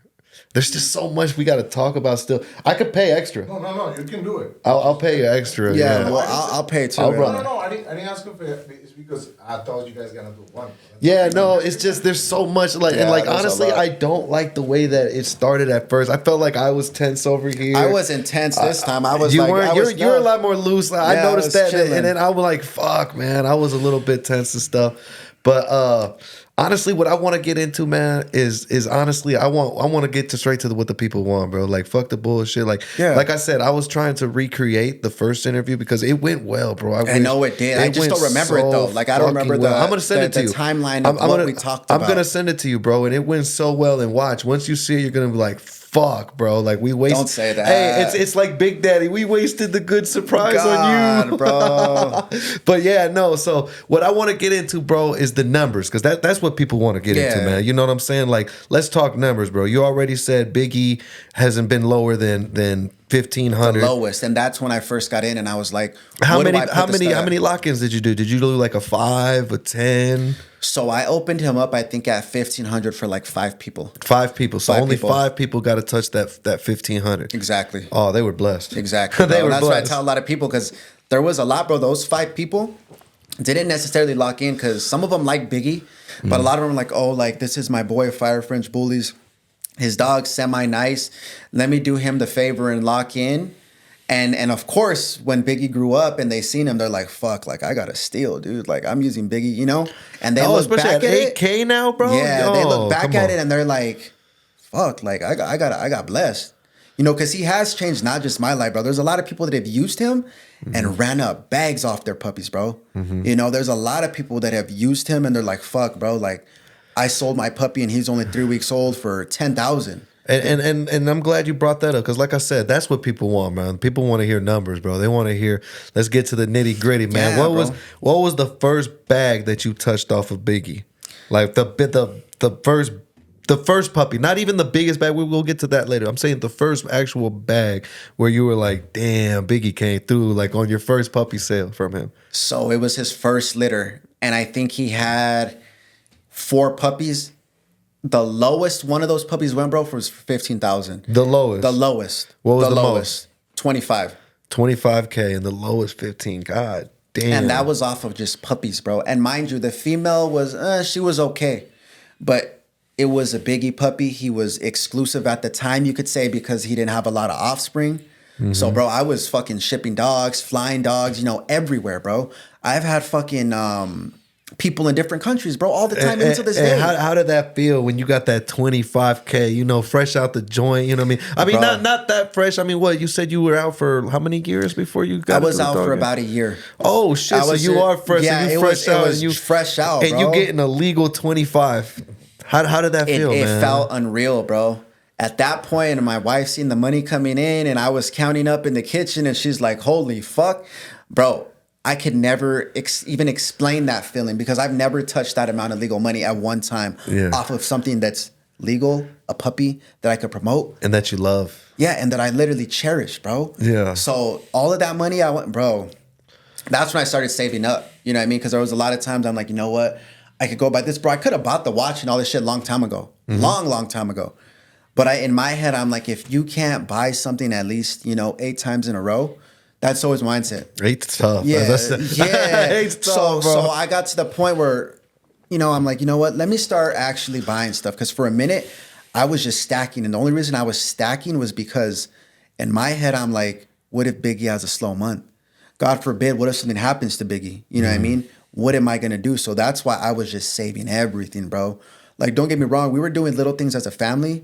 [SPEAKER 1] There's just so much we got to talk about still. I could pay extra.
[SPEAKER 3] No. You can do it.
[SPEAKER 1] I'll pay you extra.
[SPEAKER 2] Yeah, well, I'll pay too.
[SPEAKER 3] No. I didn't ask you for it. It's because I thought you guys gonna do one.
[SPEAKER 1] Yeah, no. It's just there's so much honestly, I don't like the way that it started at first. I felt like I was tense over here.
[SPEAKER 2] I was intense this time. I was.
[SPEAKER 1] You
[SPEAKER 2] like,
[SPEAKER 1] weren't. You're a lot more loose. I noticed that, and then I was like, "Fuck, man." I was a little bit tense and stuff, but. Honestly, what I want to get into, man, is honestly, I want to get straight to what the people want, bro. Like, fuck the bullshit. Like I said, I was trying to recreate the first interview because it went well, bro.
[SPEAKER 2] I know it did. I just don't remember it though. Like, I don't remember the.
[SPEAKER 1] I'm gonna send it to you.
[SPEAKER 2] Timeline of what we talked about.
[SPEAKER 1] I'm gonna send it to you, bro. And it went so well. And watch, once you see it, you're gonna be like, fuck, bro. Like, we wasted.
[SPEAKER 2] Don't say that.
[SPEAKER 1] Hey, it's like Big Daddy. We wasted the good surprise on you,
[SPEAKER 2] bro.
[SPEAKER 1] But yeah, no. So what I want to get into, bro, is the numbers because that's what people want to get into, man. You know what I'm saying? Like, let's talk numbers, bro. You already said Big E hasn't been lower than 1,500.
[SPEAKER 2] The lowest, and that's when I first got in, and I was like,
[SPEAKER 1] how many lock-ins did you do? Did you do like a 5, a 10?
[SPEAKER 2] So I opened him up, I think, at 1,500 for like 5 people.
[SPEAKER 1] 5 people. So only 5 people got to touch that 1,500.
[SPEAKER 2] Exactly.
[SPEAKER 1] Oh, they were blessed.
[SPEAKER 2] Exactly.
[SPEAKER 1] They were
[SPEAKER 2] that's
[SPEAKER 1] blessed.
[SPEAKER 2] what I tell a lot of people because there was a lot, bro. Those 5 people didn't necessarily lock in because some of them like Biggie, but a lot of them were like, oh, like this is my boy, Fire French Bullies. His dog's semi-nice. Let me do him the favor and lock in. And of course, when Biggie grew up and they seen him, they're like, fuck, like I gotta steal, dude. Like I'm using Biggie, And they look back at it.
[SPEAKER 1] 8K now, bro?
[SPEAKER 2] Yeah, they look back at it and they're like, fuck, like I got blessed. Because he has changed not just my life, bro. There's a lot of people that have used him and ran up bags off their puppies, bro. There's a lot of people that have used him and they're like, fuck, bro, like I sold my puppy and he's only 3 weeks old for $10,000.
[SPEAKER 1] And I'm glad you brought that up because, like I said, that's what people want, man. People want to hear numbers, bro. They want to hear. Let's get to the nitty gritty, man.
[SPEAKER 2] Yeah,
[SPEAKER 1] what was the first bag that you touched off of Biggie? Like the first The first puppy, not even the biggest bag. We will get to that later. I'm saying the first actual bag where you were like, damn, Biggie came through, like on your first puppy sale from him.
[SPEAKER 2] So it was his first litter. And I think he had 4 puppies. The lowest one of those puppies went, bro, was for 15,000.
[SPEAKER 1] The lowest.
[SPEAKER 2] The lowest.
[SPEAKER 1] What was the
[SPEAKER 2] lowest? 25.
[SPEAKER 1] 25K and the lowest 15. God damn.
[SPEAKER 2] And that was off of just puppies, bro. And mind you, the female was, she was okay. But it was a Biggie puppy. He was exclusive at the time, you could say, because he didn't have a lot of offspring. Mm-hmm. So, bro, I was fucking shipping dogs, flying dogs, everywhere, bro. I've had fucking people in different countries, bro, all the time until this day.
[SPEAKER 1] How did that feel when you got that 25K, fresh out the joint? You know what I mean? Not that fresh. I mean, what, you said you were out for how many years before you got
[SPEAKER 2] I was out for about a year.
[SPEAKER 1] Oh, shit. So you are fresh.
[SPEAKER 2] Yeah,
[SPEAKER 1] so you fresh out. And you
[SPEAKER 2] fresh out,
[SPEAKER 1] and
[SPEAKER 2] bro.
[SPEAKER 1] you getting a legal 25. How did that feel, man?
[SPEAKER 2] It felt unreal, bro. At that point, and my wife seen the money coming in, and I was counting up in the kitchen, and she's like, holy fuck. Bro, I could never even explain that feeling because I've never touched that amount of legal money at one time off of something that's legal, a puppy that I could promote.
[SPEAKER 1] And that you love.
[SPEAKER 2] Yeah, and that I literally cherish, bro.
[SPEAKER 1] Yeah.
[SPEAKER 2] So all of that money I went, bro, that's when I started saving up. You know what I mean? Because there was a lot of times I'm like, you know what? I could go buy this, bro. I could have bought the watch and all this shit long time ago. Mm-hmm. Long time ago. But in my head, I'm like, if you can't buy something at least, 8 times in a row, that's always mindset.
[SPEAKER 1] 8's tough.
[SPEAKER 2] Yeah.
[SPEAKER 1] 8's tough, bro.
[SPEAKER 2] So I got to the point where, I'm like, you know what? Let me start actually buying stuff. Because for a minute, I was just stacking. And the only reason I was stacking was because in my head, I'm like, what if Biggie has a slow month? God forbid, what if something happens to Biggie? You know what I mean? What am I going to do? So that's why I was just saving everything, bro. Like, don't get me wrong. We were doing little things as a family,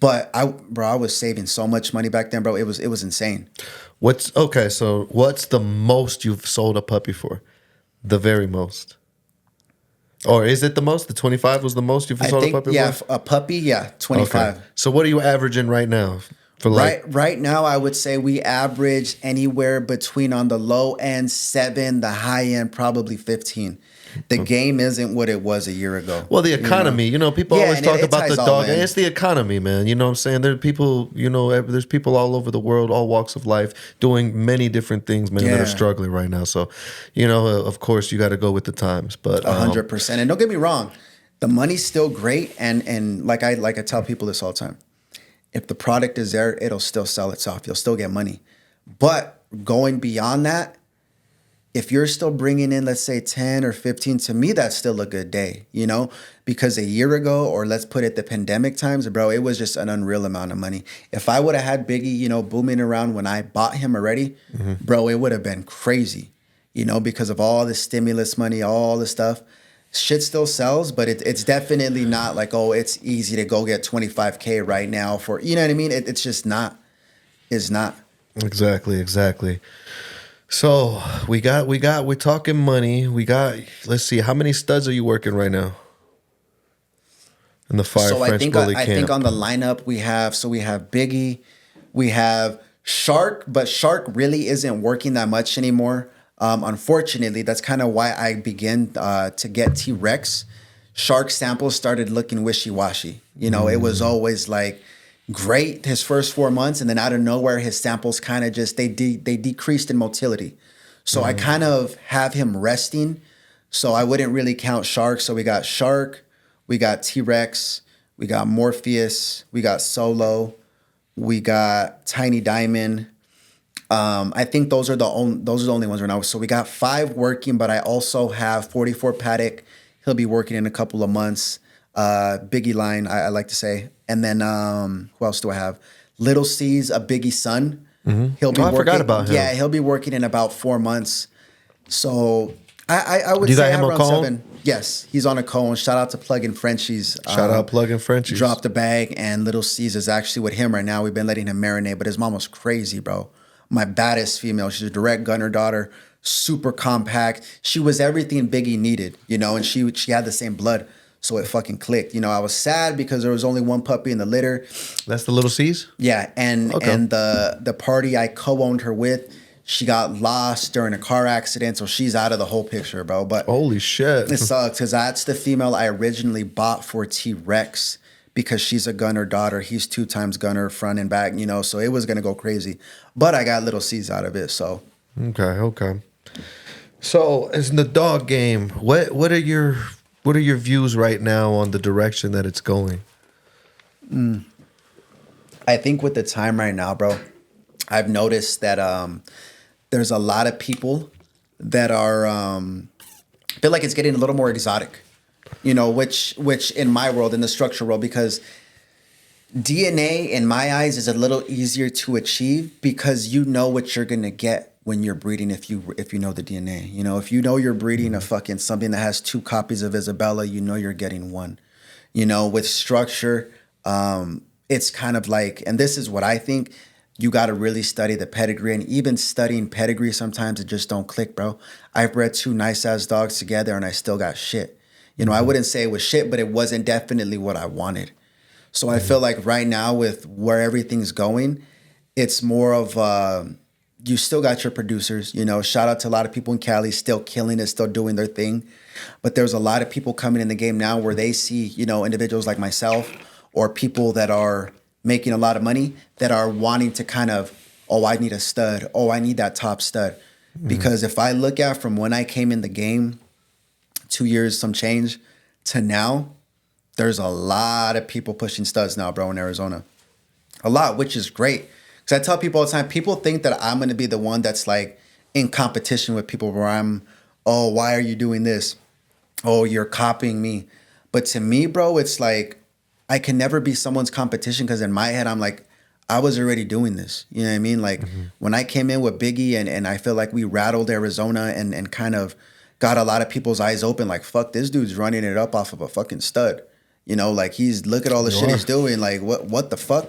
[SPEAKER 2] but I was saving so much money back then, bro. It was insane.
[SPEAKER 1] So what's the most you've sold a puppy for? The very most. Or is it the most? The 25 was the most you've sold a puppy for?
[SPEAKER 2] A puppy, 25.
[SPEAKER 1] Okay. So what are you averaging right now?
[SPEAKER 2] Right now, I would say we average anywhere between on the low end 7, the high end probably 15. The game isn't what it was a year ago.
[SPEAKER 1] Well, the economy, people always talk about the dog. And it's the economy, man. You know what I'm saying? There are people, there's people all over the world, all walks of life, doing many different things, man, that are struggling right now. So, of course, you got to go with the times. But
[SPEAKER 2] 100%. And don't get me wrong, the money's still great. And like I tell people this all the time. If the product is there, it'll still sell itself. You'll still get money. But going beyond that, if you're still bringing in, let's say 10 or 15, to me, that's still a good day, because a year ago, or let's put it the pandemic times, bro, it was just an unreal amount of money. If I would have had Biggie, booming around when I bought him already, bro, it would have been crazy, because of all the stimulus money, all the stuff. Shit still sells, but it's definitely not like, oh, it's easy to go get 25K right now for, you know what I mean? It's just not. It's not.
[SPEAKER 1] Exactly. So we're talking money. Let's see, how many studs are you working right now? In the Fire French Bully camp.
[SPEAKER 2] I think on the lineup we have Biggie, we have Shark, but Shark really isn't working that much anymore. Unfortunately, that's kind of why I began to get T-Rex. Shark samples started looking wishy-washy. It was always like great his first 4 months, and then out of nowhere, his samples kind of just, they decreased in motility. So I kind of have him resting. So I wouldn't really count Shark. So we got Shark, we got T-Rex, we got Morpheus, we got Solo, we got Tiny Diamond. I think those are the only ones right now. So we got 5 working, but I also have 44 Paddock. He'll be working in a couple of months. Biggie line, I like to say. And then who else do I have? Little C's, a Biggie son. He'll be working. I forgot about him. Yeah, he'll be working in about 4 months. So I would say around 7. Yes, he's on a cone. Shout out to Plug-in Frenchies.
[SPEAKER 1] Shout out Plug-in Frenchies.
[SPEAKER 2] Dropped a bag, and Little C's is actually with him right now. We've been letting him marinate, but his mom was crazy, bro. My baddest female. She's a direct gunner daughter, super compact. She was everything Biggie needed, and she had the same blood. So it fucking clicked. I was sad because there was only one puppy in the litter.
[SPEAKER 1] That's the Little C's?
[SPEAKER 2] Yeah, and the party I co-owned her with, she got lost during a car accident, so she's out of the whole picture, bro. But
[SPEAKER 1] holy shit.
[SPEAKER 2] It sucks because that's the female I originally bought for T-Rex because she's a gunner daughter. He's 2 times gunner front and back, you know, so it was going to go crazy. But I got little seeds out of it, so.
[SPEAKER 1] Okay. So, as in the dog game, what are your views right now on the direction that it's going?
[SPEAKER 2] I think with the time right now, bro, I've noticed that there's a lot of people that are feel like it's getting a little more exotic, you know, which in my world, in the structure world, because DNA in my eyes is a little easier to achieve because you know what you're gonna get when you're breeding if you know the DNA. You know, if you know you're breeding a fucking something that has 2 copies of Isabella, you know you're getting one. You know, with structure, it's kind of like, and this is what I think, you got to really study the pedigree, and even studying pedigree, sometimes it just don't click, bro. I've bred 2 nice ass dogs together and I still got shit. You know, I wouldn't say it was shit, but it wasn't definitely what I wanted. So I feel like right now with where everything's going, it's more of, you still got your producers, you know, shout out to a lot of people in Cali still killing it, still doing their thing. But there's a lot of people coming in the game now where they see, you know, individuals like myself or people that are making a lot of money that are wanting to kind of, oh, I need a stud. Oh, I need that top stud. Because if I look at from when I came in the game, 2 years, some change, to now, there's a lot of people pushing studs now, bro, in Arizona. A lot, which is great. Because I tell people all the time, people think that I'm going to be the one that's like in competition with people where I'm, oh, why are you doing this? Oh, you're copying me. But to me, bro, it's like, I can never be someone's competition because in my head, I'm like, I was already doing this. You know what I mean? Like when I came in with Biggie and I feel like we rattled Arizona and kind of got a lot of people's eyes open, like, fuck, this dude's running it up off of a fucking stud. You know, like look at all the shit he's doing. Like, what the fuck?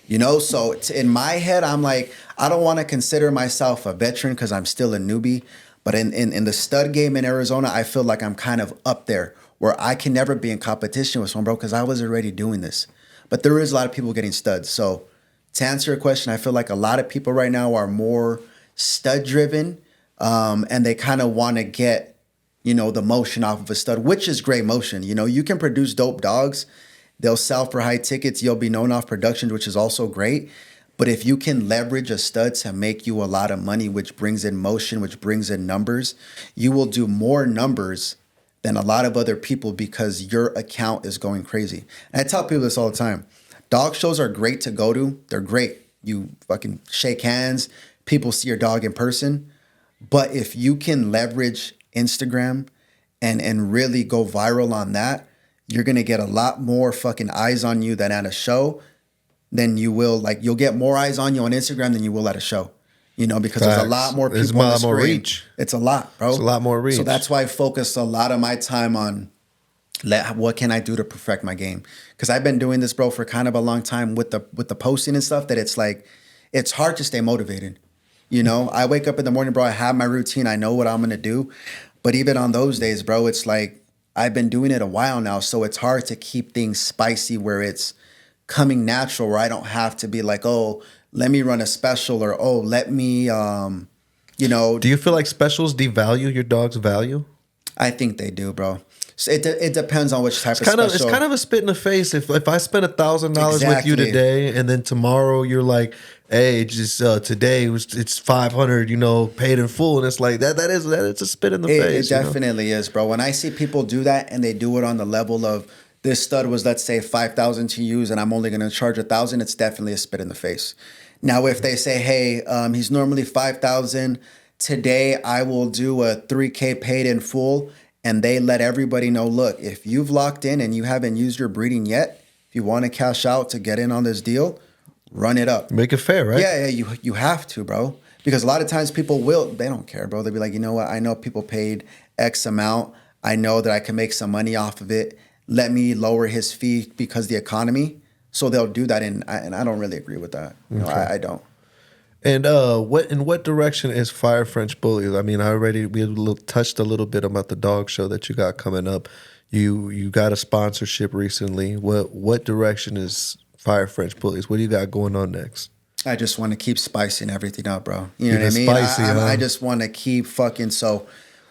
[SPEAKER 2] You know, so in my head, I'm like, I don't want to consider myself a veteran because I'm still a newbie. But in the stud game in Arizona, I feel like I'm kind of up there where I can never be in competition with someone, bro, because I was already doing this. But there is a lot of people getting studs. So to answer your question, I feel like a lot of people right now are more stud driven, and they kind of want to get, you know, the motion off of a stud, which is great motion. You know, you can produce dope dogs. They'll sell for high tickets. You'll be known off production, which is also great. But if you can leverage a stud to make you a lot of money, which brings in motion, which brings in numbers, you will do more numbers than a lot of other people because your account is going crazy. And I tell people this all the time. Dog shows are great to go to. They're great. You fucking shake hands. People see your dog in person. But if you can leverage Instagram and really go viral on that, you're going to get a lot more fucking eyes on you than at a show than you will. Like, you'll get more eyes on you on Instagram than you will at a show. You know, because there's a lot more people
[SPEAKER 1] There's a
[SPEAKER 2] on the
[SPEAKER 1] lot
[SPEAKER 2] screen.
[SPEAKER 1] more reach.
[SPEAKER 2] It's a lot, bro.
[SPEAKER 1] It's a lot more reach.
[SPEAKER 2] So that's why I focus a lot of my time on what can I do to perfect my game? Because I've been doing this, bro, for kind of a long time with the posting and stuff that it's like, it's hard to stay motivated. You know, I wake up in the morning, bro, I have my routine. I know what I'm going to do. But even on those days, bro, it's like I've been doing it a while now. So it's hard to keep things spicy where it's coming natural, where I don't have to be like, oh, let me run a special, or, oh, let me, you know.
[SPEAKER 1] Do you feel like specials devalue your dog's value?
[SPEAKER 2] I think they do, bro. So it depends on which type of special.
[SPEAKER 1] It's kind of a spit in the face. If I spend $1,000 with you today, and then tomorrow you're like, hey, just today it's 500, you know, paid in full, and it's like that is a spit in the face.
[SPEAKER 2] It definitely is, bro. When I see people do that and they do it on the level of this stud was, let's say, 5,000 to use, and I'm only going to charge 1,000, it's definitely a spit in the face. Now, if they say, hey, he's normally 5,000, today I will do a 3K paid in full, and they let everybody know, look, if you've locked in and you haven't used your breeding yet, if you want to cash out to get in on this deal, run it up.
[SPEAKER 1] Make it fair, right?
[SPEAKER 2] Yeah, you have to, bro. Because a lot of times people they don't care, bro. They'll be like, you know what? I know people paid X amount. I know that I can make some money off of it. Let me lower his fee because the economy. So they'll do that, and I don't really agree with that. You know, I don't.
[SPEAKER 1] And in what direction is Fire French Bullies? I mean, we touched a little bit about the dog show that you got coming up. You got a sponsorship recently. What direction is Fire French Bullies? What do you got going on next?
[SPEAKER 2] I just want to keep spicing everything up, bro. You know what I mean?
[SPEAKER 1] Spicy,
[SPEAKER 2] I just want to keep fucking, so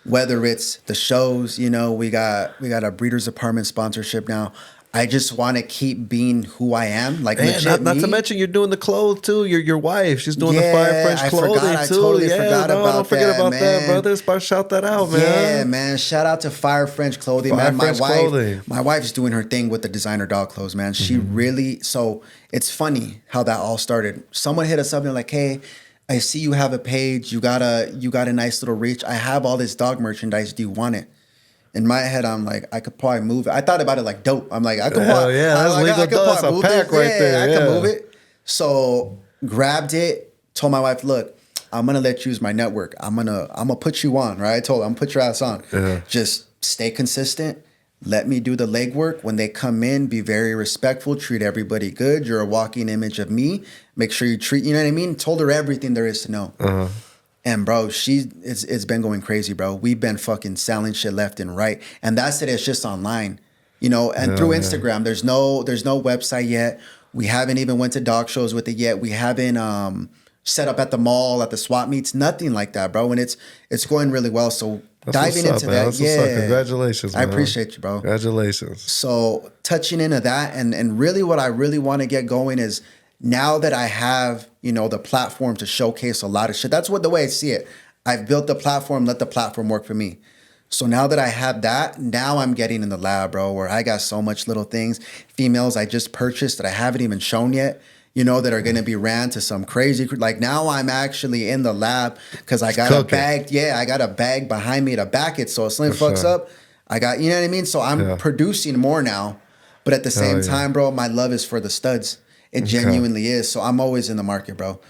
[SPEAKER 2] whether it's the shows, you know, we got a Breeders Apartment sponsorship now. I just want to keep being who I am, like
[SPEAKER 1] And
[SPEAKER 2] legit
[SPEAKER 1] not to
[SPEAKER 2] me.
[SPEAKER 1] mention, you're doing the clothes too. Your wife, she's doing the
[SPEAKER 2] Yeah,
[SPEAKER 1] Fire French
[SPEAKER 2] I
[SPEAKER 1] clothing
[SPEAKER 2] forgot. I
[SPEAKER 1] too.
[SPEAKER 2] totally
[SPEAKER 1] Yeah,
[SPEAKER 2] forgot
[SPEAKER 1] no,
[SPEAKER 2] about
[SPEAKER 1] don't forget
[SPEAKER 2] that,
[SPEAKER 1] about
[SPEAKER 2] man.
[SPEAKER 1] that, brother. Shout that out, man.
[SPEAKER 2] Yeah, man. Shout out to Fire French Clothing,
[SPEAKER 1] Fire
[SPEAKER 2] man.
[SPEAKER 1] French Clothing.
[SPEAKER 2] My wife's doing her thing with the designer dog clothes, man. She really. So it's funny how that all started. Someone hit us up and they're like, "Hey, I see you have a page. You got a nice little reach. I have all this dog merchandise. Do you want it?" In my head, I'm like, I could probably move it. I thought about it like dope. I'm like, I could probably,
[SPEAKER 1] that's legal dust, a pack right there.
[SPEAKER 2] I could move it. So grabbed it. Told my wife, look, I'm gonna let you use my network. I'm gonna put you on, right? I told her, I'm gonna put your ass on. Just stay consistent. Let me do the legwork. When they come in, be very respectful. Treat everybody good. You're a walking image of me. Make sure you treat. You know what I mean? Told her everything there is to know. And bro, it's been going crazy, bro. We've been fucking selling shit left and right, and that's it. It's just online, you know, and through Instagram. There's no website yet. We haven't even went to dog shows with it yet. We haven't set up at the mall, at the swap meets, nothing like that, bro. And it's going really well. So
[SPEAKER 1] That's
[SPEAKER 2] diving
[SPEAKER 1] what's
[SPEAKER 2] into
[SPEAKER 1] up, man.
[SPEAKER 2] that,
[SPEAKER 1] That's what's up. Congratulations, man.
[SPEAKER 2] I appreciate you, bro.
[SPEAKER 1] Congratulations.
[SPEAKER 2] So touching into that, and really what I really want to get going is now that I have, you know, the platform to showcase a lot of shit. That's what the way I see it. I've built the platform, let the platform work for me. So now that I have that, now I'm getting in the lab, bro, where I got so much little things, females I just purchased that I haven't even shown yet, you know, that are going to be ran to some crazy, like now I'm actually in the lab because I got a bag. Yeah, I got a bag behind me to back it. So if Slim fucks up, I got, you know what I mean? So I'm producing more now. But at the same time, bro, my love is for the studs. It genuinely is. So I'm always in the market, bro.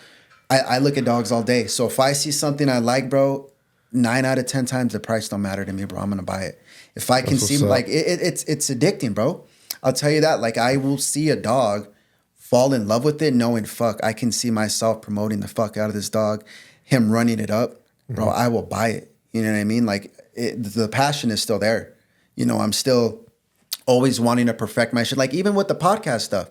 [SPEAKER 2] I look at dogs all day. So if I see something I like, bro, 9 out of 10 times the price don't matter to me, bro. I'm gonna buy it. If I can see, like, it's addicting, bro. I'll tell you that. Like, I will see a dog, fall in love with it, knowing, fuck, I can see myself promoting the fuck out of this dog, him running it up, bro. I will buy it. You know what I mean? Like, the passion is still there. You know, I'm still always wanting to perfect my shit. Like, even with the podcast stuff,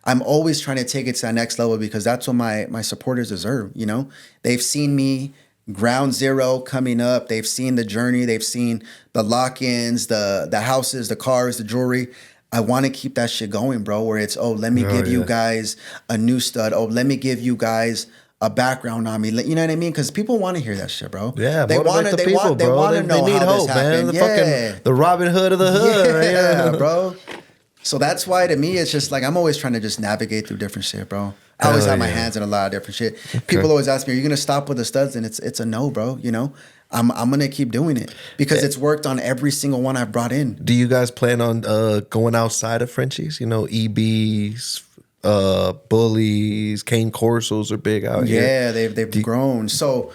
[SPEAKER 2] I'm always trying to take it to that next level because that's what my supporters deserve, you know? They've seen me ground zero coming up. They've seen the journey. They've seen the lock-ins, the houses, the cars, the jewelry. I want to keep that shit going, bro, where it's, oh, let me give you guys a new stud. Oh, let me give you guys a background on me. You know what I mean? Because people want to hear that shit, bro.
[SPEAKER 1] Yeah,
[SPEAKER 2] they want to. They want to know
[SPEAKER 1] they need
[SPEAKER 2] how
[SPEAKER 1] hope,
[SPEAKER 2] this happened.
[SPEAKER 1] Man. The Robin Hood of the hood.
[SPEAKER 2] Yeah, bro. So that's why to me it's just like I'm always trying to just navigate through different shit, bro. I always have my hands in a lot of different shit. People always ask me, "Are you gonna stop with the studs?" And it's a no, bro. You know, I'm gonna keep doing it because it's worked on every single one I've brought in.
[SPEAKER 1] Do you guys plan on going outside of Frenchies? You know, EBs, Bullies, Cane Corsos are big out here.
[SPEAKER 2] Yeah, they've grown. So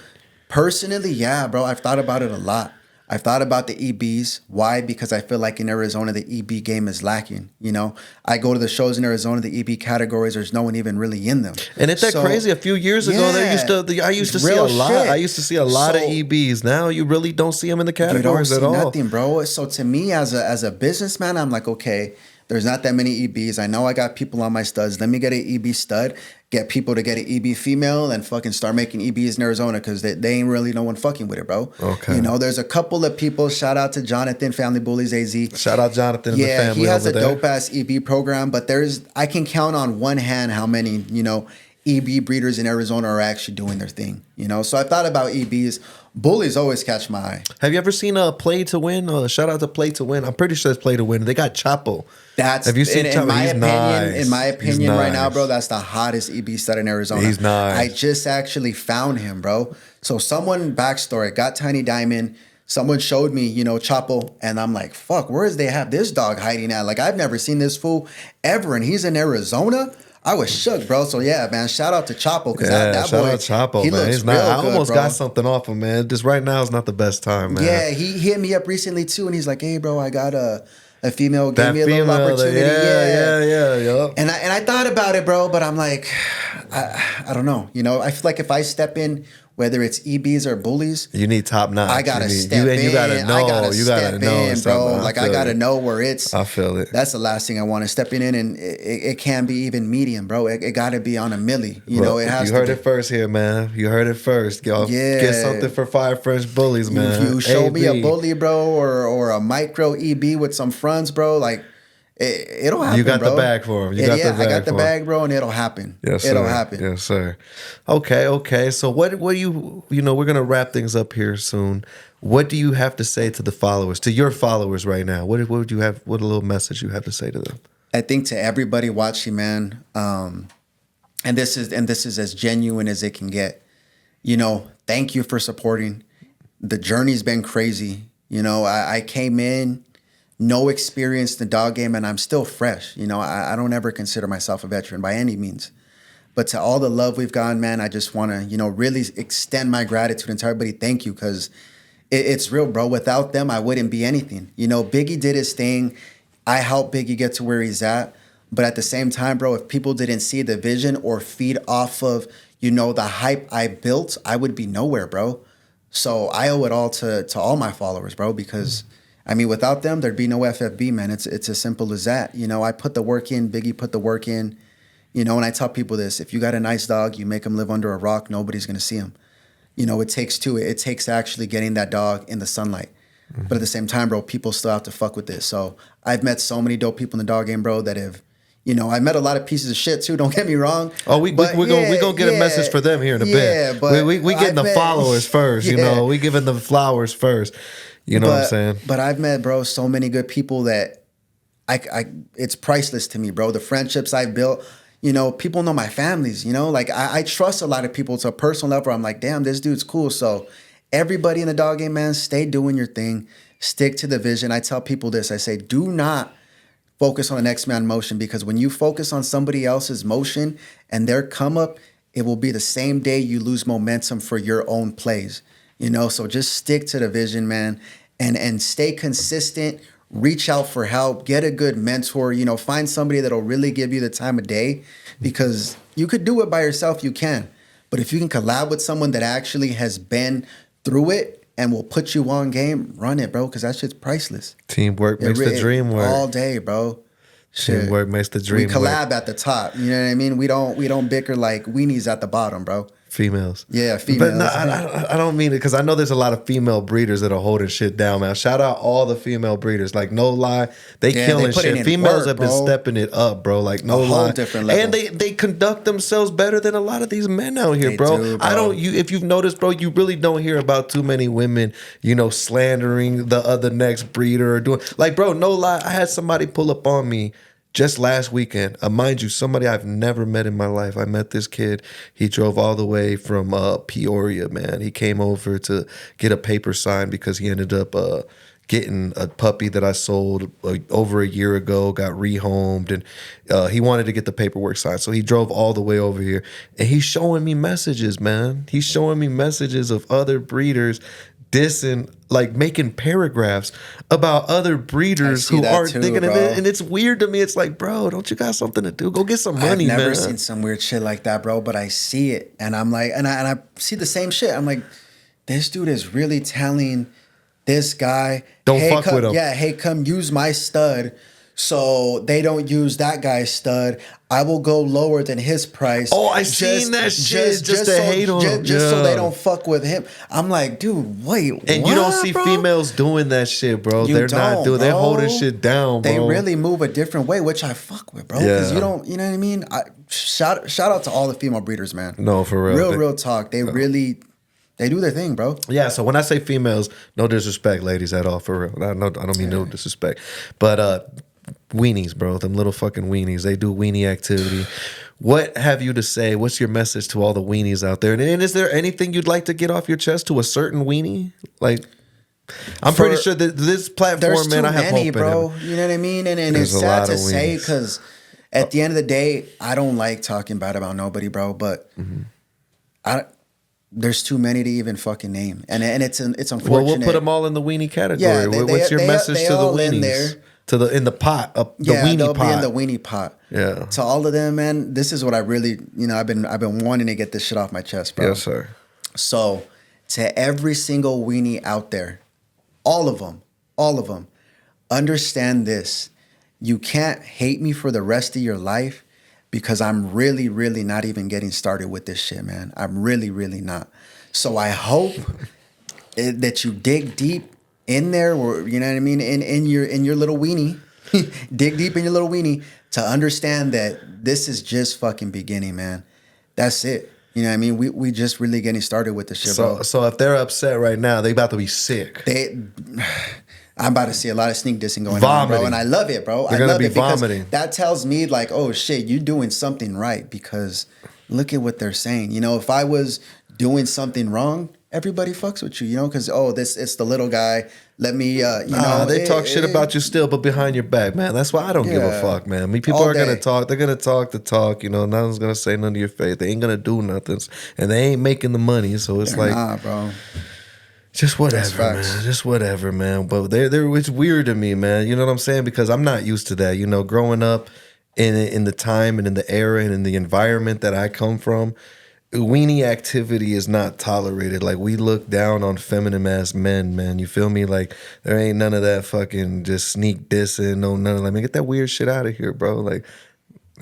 [SPEAKER 2] personally, yeah, bro, I've thought about it a lot. I've thought about the EBs. Why? Because I feel like in Arizona, the EB game is lacking. You know, I go to the shows in Arizona, the EB categories, there's no one even really in them.
[SPEAKER 1] And it's that crazy. A few years ago, I used to see a lot. I used to see a lot of EBs. Now you really don't see them in the categories at all.
[SPEAKER 2] Nothing, bro. So to me, as a businessman, I'm like, okay, there's not that many EBs. I know I got people on my studs. Let me get an EB stud, get people to get an EB female, and fucking start making EBs in Arizona because they ain't really no one fucking with it, bro. Okay. You know, there's a couple of people. Shout out to Jonathan, Family Bullies AZ.
[SPEAKER 1] Shout out Jonathan and the family.
[SPEAKER 2] He has a dope ass EB program, but I can count on one hand how many, you know, EB breeders in Arizona are actually doing their thing, you know? So I thought about EBs. Bullies always catch my eye.
[SPEAKER 1] Have you ever seen a Play to Win? Shout out to Play to Win. I'm pretty sure it's Play to Win. They got Chapo.
[SPEAKER 2] Have you seen Chapo? In my opinion, right now, bro, that's the hottest EB stud in Arizona.
[SPEAKER 1] He's nice.
[SPEAKER 2] I just actually found him, bro. So backstory, got Tiny Diamond. Someone showed me, you know, Chapo, and I'm like, fuck, where is they have this dog hiding at? Like, I've never seen this fool ever, and he's in Arizona? I was shook, bro. So yeah, man, shout out to Chapo because that boy,
[SPEAKER 1] Chapo,
[SPEAKER 2] he
[SPEAKER 1] man.
[SPEAKER 2] looks real
[SPEAKER 1] I almost
[SPEAKER 2] good,
[SPEAKER 1] got something off him, man. Just right now is not the best time, man.
[SPEAKER 2] Yeah, he hit me up recently too, and he's like, "Hey, bro, I got a female, gave me a little opportunity."
[SPEAKER 1] Yeah.
[SPEAKER 2] And I thought about it, bro, but I'm like, I don't know. You know, I feel like if I step in, whether it's EBs or Bullies,
[SPEAKER 1] you need top notch.
[SPEAKER 2] I gotta step in. You gotta know, bro. Like I gotta know where it's.
[SPEAKER 1] I feel it.
[SPEAKER 2] That's the last thing I want to step in, and it can be even medium, bro. It gotta be on a milli. You know, it has.
[SPEAKER 1] You heard it first here, man. You heard it first, y'all.
[SPEAKER 2] Yeah.
[SPEAKER 1] Get something for Fire French Bullies, man.
[SPEAKER 2] If you show me a bully, bro, or a micro EB with some fronts, bro, like. It'll happen.
[SPEAKER 1] You got
[SPEAKER 2] bro.
[SPEAKER 1] the bag for him. You got the bag
[SPEAKER 2] I got the
[SPEAKER 1] for him.
[SPEAKER 2] bag, bro, and it'll happen.
[SPEAKER 1] Yes,
[SPEAKER 2] it'll
[SPEAKER 1] sir.
[SPEAKER 2] happen.
[SPEAKER 1] Yes, sir. Okay. So what do you know, we're gonna wrap things up here soon. What do you have to say to the followers, to your followers right now? What would you have? What a little message you have to say to them?
[SPEAKER 2] I think to everybody watching, man, and this is as genuine as it can get. You know, thank you for supporting. The journey's been crazy. You know, I came in, no experience in the dog game, and I'm still fresh. You know, I don't ever consider myself a veteran by any means. But to all the love we've gotten, man, I just want to, you know, really extend my gratitude and to everybody. Thank you, because it's real, bro. Without them, I wouldn't be anything. You know, Biggie did his thing. I helped Biggie get to where he's at. But at the same time, bro, if people didn't see the vision or feed off of, you know, the hype I built, I would be nowhere, bro. So I owe it all to all my followers, bro, because, I mean, without them, there'd be no FFB, man. It's as simple as that. You know, I put the work in, Biggie put the work in, you know, and I tell people this: if you got a nice dog, you make him live under a rock, nobody's going to see him. You know, it takes two. It takes actually getting that dog in the sunlight. Mm-hmm. But at the same time, bro, people still have to fuck with this. So I've met so many dope people in the dog game, bro, that have, you know, I met a lot of pieces of shit too. Don't get me wrong.
[SPEAKER 1] Oh, we're gonna get a message for them here in a bit. But we getting the followers first. You know, we giving them flowers first. You know what I'm saying?
[SPEAKER 2] But I've met, bro, so many good people that I it's priceless to me, bro. The friendships I've built. You know, people know my families. You know, like I trust a lot of people to a personal level. I'm like, damn, this dude's cool. So everybody in the dog game, man, stay doing your thing. Stick to the vision. I tell people this. I say, do not focus on the next man motion, because when you focus on somebody else's motion and their come up, it will be the same day you lose momentum for your own plays. You know, so just stick to the vision, man, and stay consistent. Reach out for help. Get a good mentor. You know, find somebody that'll really give you the time of day, because you could do it by yourself. You can, but if you can collab with someone that actually has been through it and will put you on game, run it, bro, because that shit's priceless.
[SPEAKER 1] Teamwork makes the dream work.
[SPEAKER 2] All day, bro.
[SPEAKER 1] Teamwork makes the dream work.
[SPEAKER 2] We collab at the top. You know what I mean? We don't bicker like weenies at the bottom, bro.
[SPEAKER 1] Females.
[SPEAKER 2] Yeah, females.
[SPEAKER 1] But no, I don't mean it, because I know there's a lot of female breeders that are holding shit down, man. Shout out all the female breeders. Like, no lie, they killing shit. Females have been stepping it up, bro. Like, no lie. Whole different level. And they conduct themselves better than a lot of these men out here, bro. Do, bro. If you've noticed, bro, you really don't hear about too many women, you know, slandering the other next breeder or doing, like, bro, no lie. I had somebody pull up on me just last weekend. Mind you, somebody I've never met in my life. I met this kid. He drove all the way from Peoria, man. He came over to get a paper signed because he ended up getting a puppy that I sold over a year ago, got rehomed, and he wanted to get the paperwork signed. So he drove all the way over here, and he's showing me messages, man. He's showing me messages of other breeders dissing, like making paragraphs about other breeders who aren't thinking of it. And it's weird to me. It's like, bro, don't you got something to do? Go get some money, man.
[SPEAKER 2] I've never seen some weird shit like that, bro, but I see it. And I'm like, and I see the same shit. I'm like, this dude is really telling this guy,
[SPEAKER 1] don't fuck with him.
[SPEAKER 2] Yeah, hey, come use my stud so they don't use that guy's stud. I will go lower than his price.
[SPEAKER 1] Oh, I seen that shit just to hate on him.
[SPEAKER 2] Just so they don't fuck with him. I'm like, dude, wait,
[SPEAKER 1] and
[SPEAKER 2] what,
[SPEAKER 1] you don't see
[SPEAKER 2] bro?
[SPEAKER 1] females doing that shit, bro. They're not doing. They're holding shit down, bro.
[SPEAKER 2] They really move a different way, which I fuck with, bro. Because you don't, you know what I mean? Shout out to all the female breeders, man.
[SPEAKER 1] No, for real.
[SPEAKER 2] Real talk. They really, they do their thing, bro.
[SPEAKER 1] Yeah, so when I say females, no disrespect, ladies, at all, for real. I don't mean no disrespect. But weenies, bro, them little fucking weenies. They do weenie activity. What have you to say? What's your message to all the weenies out there? And is there anything you'd like to get off your chest to a certain weenie? Like, I'm pretty sure that this platform, man, I have hope in it, bro.
[SPEAKER 2] You know what I mean? And it's sad to say, because at the end of the day, I don't like talking bad about nobody, bro. But there's too many to even fucking name, and it's unfortunate. Well,
[SPEAKER 1] we'll put them all in the weenie category. Yeah, what's your message to the weenies? In the pot, the weenie
[SPEAKER 2] they'll
[SPEAKER 1] pot.
[SPEAKER 2] Be in the weenie pot.
[SPEAKER 1] Yeah.
[SPEAKER 2] To all of them, man, this is what I really, you know, I've been wanting to get this shit off my chest, bro.
[SPEAKER 1] Yes, sir.
[SPEAKER 2] So, to every single weenie out there, all of them, understand this: you can't hate me for the rest of your life, because I'm really, really not even getting started with this shit, man. I'm really, really not. So I hope that you dig deep in there, or you know what I mean, in your little weenie, Dig deep in your little weenie to understand that this is just fucking beginning, man. That's it. You know what I mean? We just really getting started with the shit, bro.
[SPEAKER 1] So if they're upset right now, they about to be sick.
[SPEAKER 2] I'm about to see a lot of sneak dissing going on,
[SPEAKER 1] Vomiting.
[SPEAKER 2] bro, and I love it, bro.
[SPEAKER 1] They're
[SPEAKER 2] I
[SPEAKER 1] gonna
[SPEAKER 2] love
[SPEAKER 1] be
[SPEAKER 2] it because
[SPEAKER 1] vomiting.
[SPEAKER 2] that tells me like, oh shit, you're doing something right because look at what they're saying. You know, if I was doing something wrong, everybody fucks with you, you know, because it's the little guy. Let me,
[SPEAKER 1] They talk shit about you still, but behind your back, man. That's why I don't give a
[SPEAKER 2] Yeah.
[SPEAKER 1] fuck, man. I mean, people
[SPEAKER 2] All
[SPEAKER 1] are gonna
[SPEAKER 2] day.
[SPEAKER 1] talk. They're gonna talk the talk. You know, no one's gonna say none of your face. They ain't gonna do nothing, and they ain't making the money. So it's like,
[SPEAKER 2] nah, bro.
[SPEAKER 1] just whatever,
[SPEAKER 2] facts.
[SPEAKER 1] man. Just whatever, man. But it's weird to me, man. You know what I'm saying? Because I'm not used to that. You know, growing up in the time and in the era and in the environment that I come from, weenie activity is not tolerated. Like, we look down on feminine ass men, man. You feel me? Like, there ain't none of that fucking just sneak dissing. No, none of that. Man, get that weird shit out of here, bro. Like,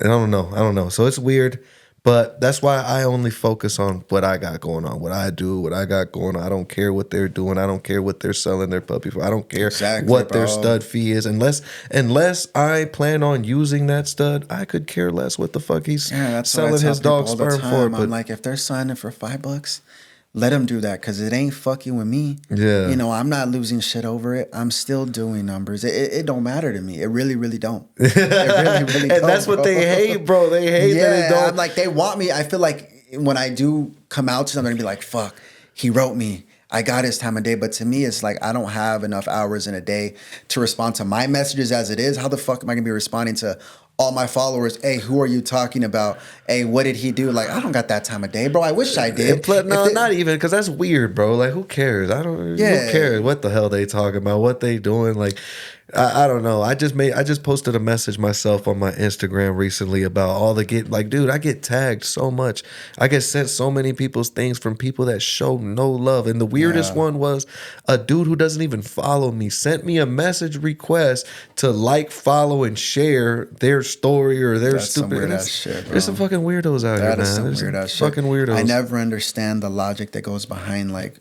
[SPEAKER 1] I don't know. So it's weird. But that's why I only focus on what I got going on, what I do, what I got going on. I don't care what they're doing. I don't care what they're selling their puppy for. I don't care what their stud fee is. Unless I plan on using that stud, I could care less what the fuck he's selling his dog sperm for. But
[SPEAKER 2] I'm like, if they're signing for $5, let them do that because it ain't fucking with me.
[SPEAKER 1] Yeah.
[SPEAKER 2] You know, I'm not losing shit over it. I'm still doing numbers. It don't matter to me. It really, really don't. It really, really don't.
[SPEAKER 1] And that's what they hate, bro. They hate that it don't.
[SPEAKER 2] I'm like, they want me. I feel like when I do come out to them, I'm going to be like, fuck, he wrote me. I got his time of day. But to me, it's like I don't have enough hours in a day to respond to my messages as it is. How the fuck am I going to be responding to all my followers? Hey, who are you talking about? Hey, what did he do? Like, I don't got that time of day, bro. I wish I did.
[SPEAKER 1] Not even, because that's weird, bro. Like, who cares? Who cares what the hell they talking about? What they doing? Like, I don't know. I just posted a message myself on my Instagram recently about all the dude, I get tagged so much. I get sent so many people's things from people that show no love. And the weirdest one was a dude who doesn't even follow me sent me a message request to like, follow, and share their story or their
[SPEAKER 2] That's
[SPEAKER 1] stupid
[SPEAKER 2] some weird ass shit, bro.
[SPEAKER 1] There's some fucking weirdos out here, man.
[SPEAKER 2] That is some
[SPEAKER 1] There's
[SPEAKER 2] weird ass shit.
[SPEAKER 1] fucking weirdos.
[SPEAKER 2] I never understand the logic that goes behind like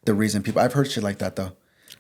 [SPEAKER 2] the reason people. I've heard shit like that though.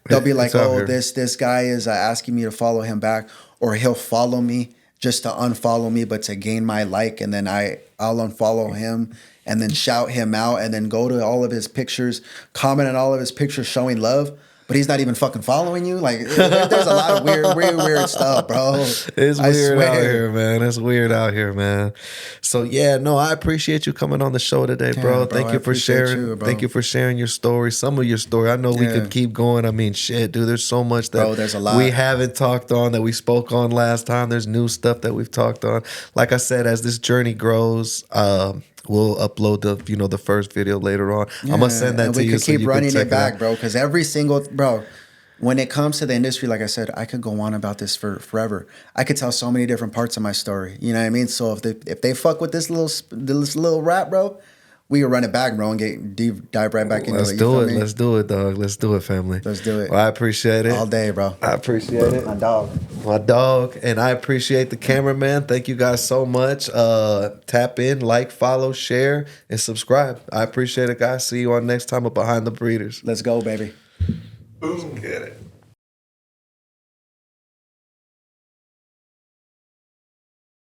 [SPEAKER 2] They'll be like, "Oh, this guy is asking me to follow him back, or he'll follow me just to unfollow me, but to gain my like, and then I'll unfollow him, and then shout him out, and then go to all of his pictures, comment on all of his pictures showing love." But he's not even fucking following you. Like, there's a lot of weird stuff, bro.
[SPEAKER 1] It's weird out here, man. It's weird out here, man. So yeah, no, I appreciate you coming on the show today, bro. Thank you for sharing. Thank you for sharing your story. Some of your story. I know we could keep going. I mean, shit, dude. There's so much that
[SPEAKER 2] there's a lot
[SPEAKER 1] we haven't talked on that we spoke on last time. There's new stuff that we've talked on. Like I said, as this journey grows, we'll upload the first video later on. I'm gonna send that to you.
[SPEAKER 2] We could keep running it back,
[SPEAKER 1] out.
[SPEAKER 2] bro. Because when it comes to the industry, like I said, I could go on about this for forever. I could tell so many different parts of my story. You know what I mean? So if they fuck with this little rap, bro, we can run it back, bro, and dive right back into it.
[SPEAKER 1] Let's do it. Let's do it, dog. Let's do it, family.
[SPEAKER 2] Let's do it.
[SPEAKER 1] Well, I appreciate it.
[SPEAKER 2] All day, bro.
[SPEAKER 1] I appreciate it.
[SPEAKER 2] My dog.
[SPEAKER 1] My dog. And I appreciate the cameraman. Thank you guys so much. Tap in, like, follow, share, and subscribe. I appreciate it, guys. See you on next time of Behind the Breeders.
[SPEAKER 2] Let's go, baby.
[SPEAKER 1] Boom. Get it.